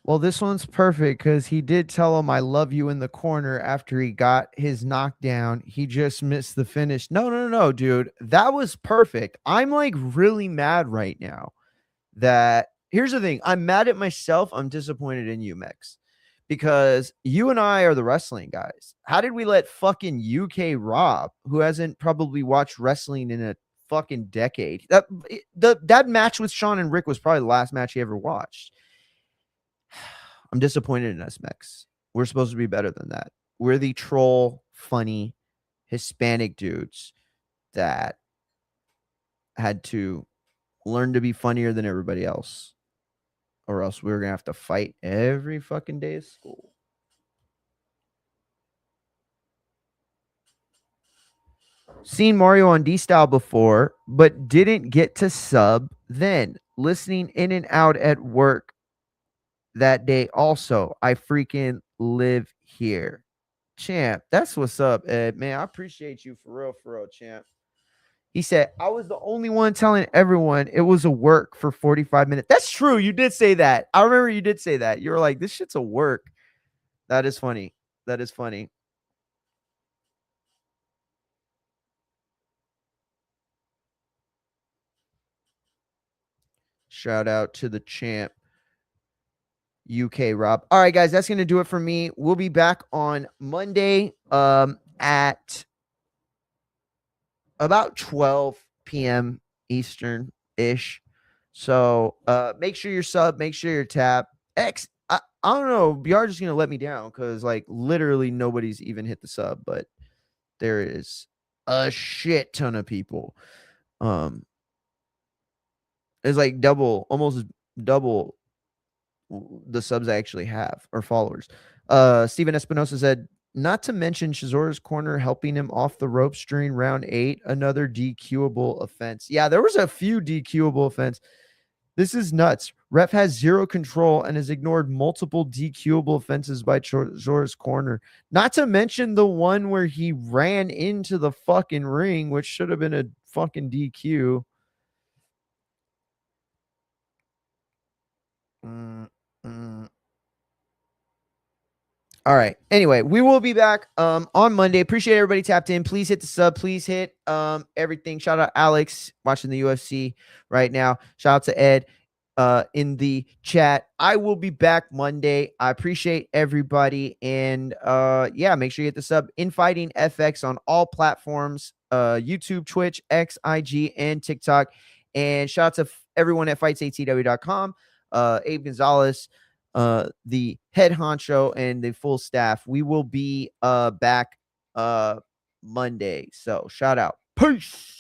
Well, this one's perfect because he did tell him, I love you in the corner after he got his knockdown. He just missed the finish. No, dude. That was perfect. I'm like really mad right now that here's the thing. I'm mad at myself. I'm disappointed in you, Mex, because you and I are the wrestling guys. How did we let fucking UK Rob, who hasn't probably watched wrestling in a fucking decade, that match with Sean and Rick was probably the last match he ever watched. I'm disappointed in us, Mex. We're supposed to be better than that. We're the troll, funny Hispanic dudes that had to learn to be funnier than everybody else, or else we were going to have to fight every fucking day of school. Seen Mario on D-Style before, but didn't get to sub then. Listening in and out at work that day also. I freaking live here. Champ, that's what's up, Ed. Man, I appreciate you for real, champ. He said, I was the only one telling everyone it was a work for 45 minutes. That's true. You did say that. I remember you did say that. You were like, this shit's a work. That is funny. That is funny. Shout out to the champ, UK Rob. All right, guys, that's going to do it for me. We'll be back on Monday at about 12 p.m. Eastern-ish. So make sure you're sub, make sure you're tap. I don't know. BR just going to let me down because, like, literally nobody's even hit the sub, but there is a shit ton of people. It's like almost double the subs I actually have or followers. Steven Espinosa said, not to mention Chisora's corner helping him off the ropes during round 8, another DQable offense. Yeah, there was a few DQable offense. This is nuts. Ref has zero control and has ignored multiple DQable offenses by Chisora's corner. Not to mention the one where he ran into the fucking ring, which should have been a fucking DQ. All All right. Anyway, we will be back on Monday. Appreciate everybody tapped in. Please hit the sub. Please hit everything. Shout out Alex watching the UFC right now. Shout out to Ed in the chat. I will be back Monday. I appreciate everybody. And yeah, make sure you hit the sub. Infighting FX on all platforms, YouTube, Twitch, X, IG, and TikTok. And shout out to everyone at fightsatw.com. Abe Gonzalez, the head honcho, and the full staff. We will be back Monday. So shout out. Peace.